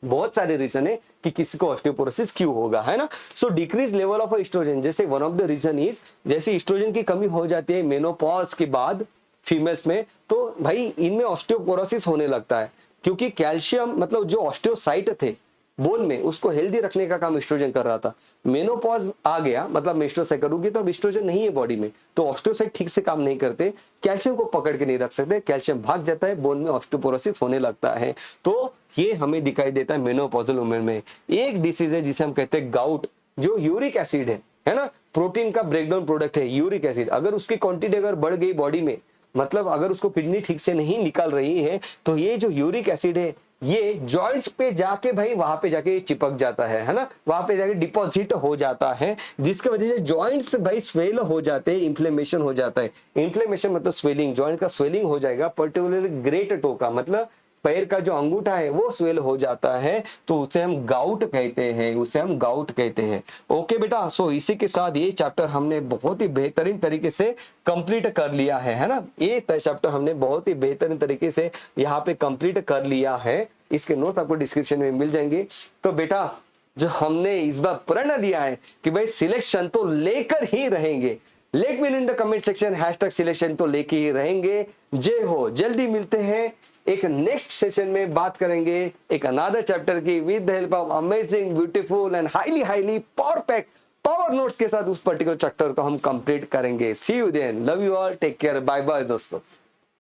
बहुत सारे रीजन है कि किसी को ऑस्टियोपोरोसिस क्यों होगा, है ना। So decrease level of estrogen, जैसे one of the reason is, जैसे एस्ट्रोजन की कमी हो जाती है मेनोपॉज के बाद फीमेल्स में, तो भाई इनमें ऑस्टियोपोरोसिस होने लगता है, क्योंकि कैल्शियम मतलब जो ऑस्टियोसाइट थे बोन में, उसको हेल्दी रखने का काम एस्ट्रोजन कर रहा था। मेनोपॉज आ गया, मतलब मेस्ट्रोसाइट करूंगी तो अब एस्ट्रोजन नहीं है बॉडी में, तो ऑस्टियोसाइट ठीक से काम नहीं करते, कैल्शियम को पकड़ के नहीं रख सकते, कैल्शियम भाग जाता है, बोन में ऑस्टियोपोरोसिस होने लगता है। तो ये हमें दिखाई देता है मेनोपॉजल वुमेन में। एक डिसीज है जिसे हम कहते हैं गाउट, जो यूरिक एसिड है ना, प्रोटीन का ब्रेकडाउन प्रोडक्ट है यूरिक एसिड। अगर उसकी क्वांटिटी अगर बढ़ गई बॉडी में, मतलब अगर उसको किडनी ठीक से नहीं निकाल रही है, तो ये जो यूरिक एसिड है ये जॉइंट्स पे जाके भाई वहां पे जाके चिपक जाता है ना, वहां पे जाके डिपॉजिट हो जाता है, जिसकी वजह से जॉइंट्स भाई स्वेल हो जाते हैं, इन्फ्लेमेशन हो जाता है। इन्फ्लेमेशन मतलब स्वेलिंग, जॉइंट का स्वेलिंग हो जाएगा, पर्टिकुलरली ग्रेट टो का मतलब पैर का जो अंगूठा है वो स्वेल हो जाता है, तो उसे हम गाउट कहते हैं, उसे हम गाउट कहते हैं। ओके बेटा, सो इसी के साथ ये चैप्टर हमने बहुत ही बेहतरीन तरीके से कंप्लीट कर लिया है ना। ये चैप्टर हमने बहुत ही बेहतरीन तरीके से यहाँ पे कंप्लीट कर लिया है। इसके नोट्स आपको डिस्क्रिप्शन में मिल जाएंगे। तो बेटा, जो हमने इस बार प्रण दिया है कि भाई सिलेक्शन तो लेकर ही रहेंगे, let me know in the comment section, hashtag selection तो लेके ही रहेंगे। जय हो। जल्दी मिलते हैं एक नेक्स्ट सेशन में, बात करेंगे एक अनदर चैप्टर की with the help of amazing beautiful and highly power pack power notes के साथ उस पर्टिकुलर चैप्टर को हम कंप्लीट करेंगे। See you then, love you all, take care, bye bye दोस्तों।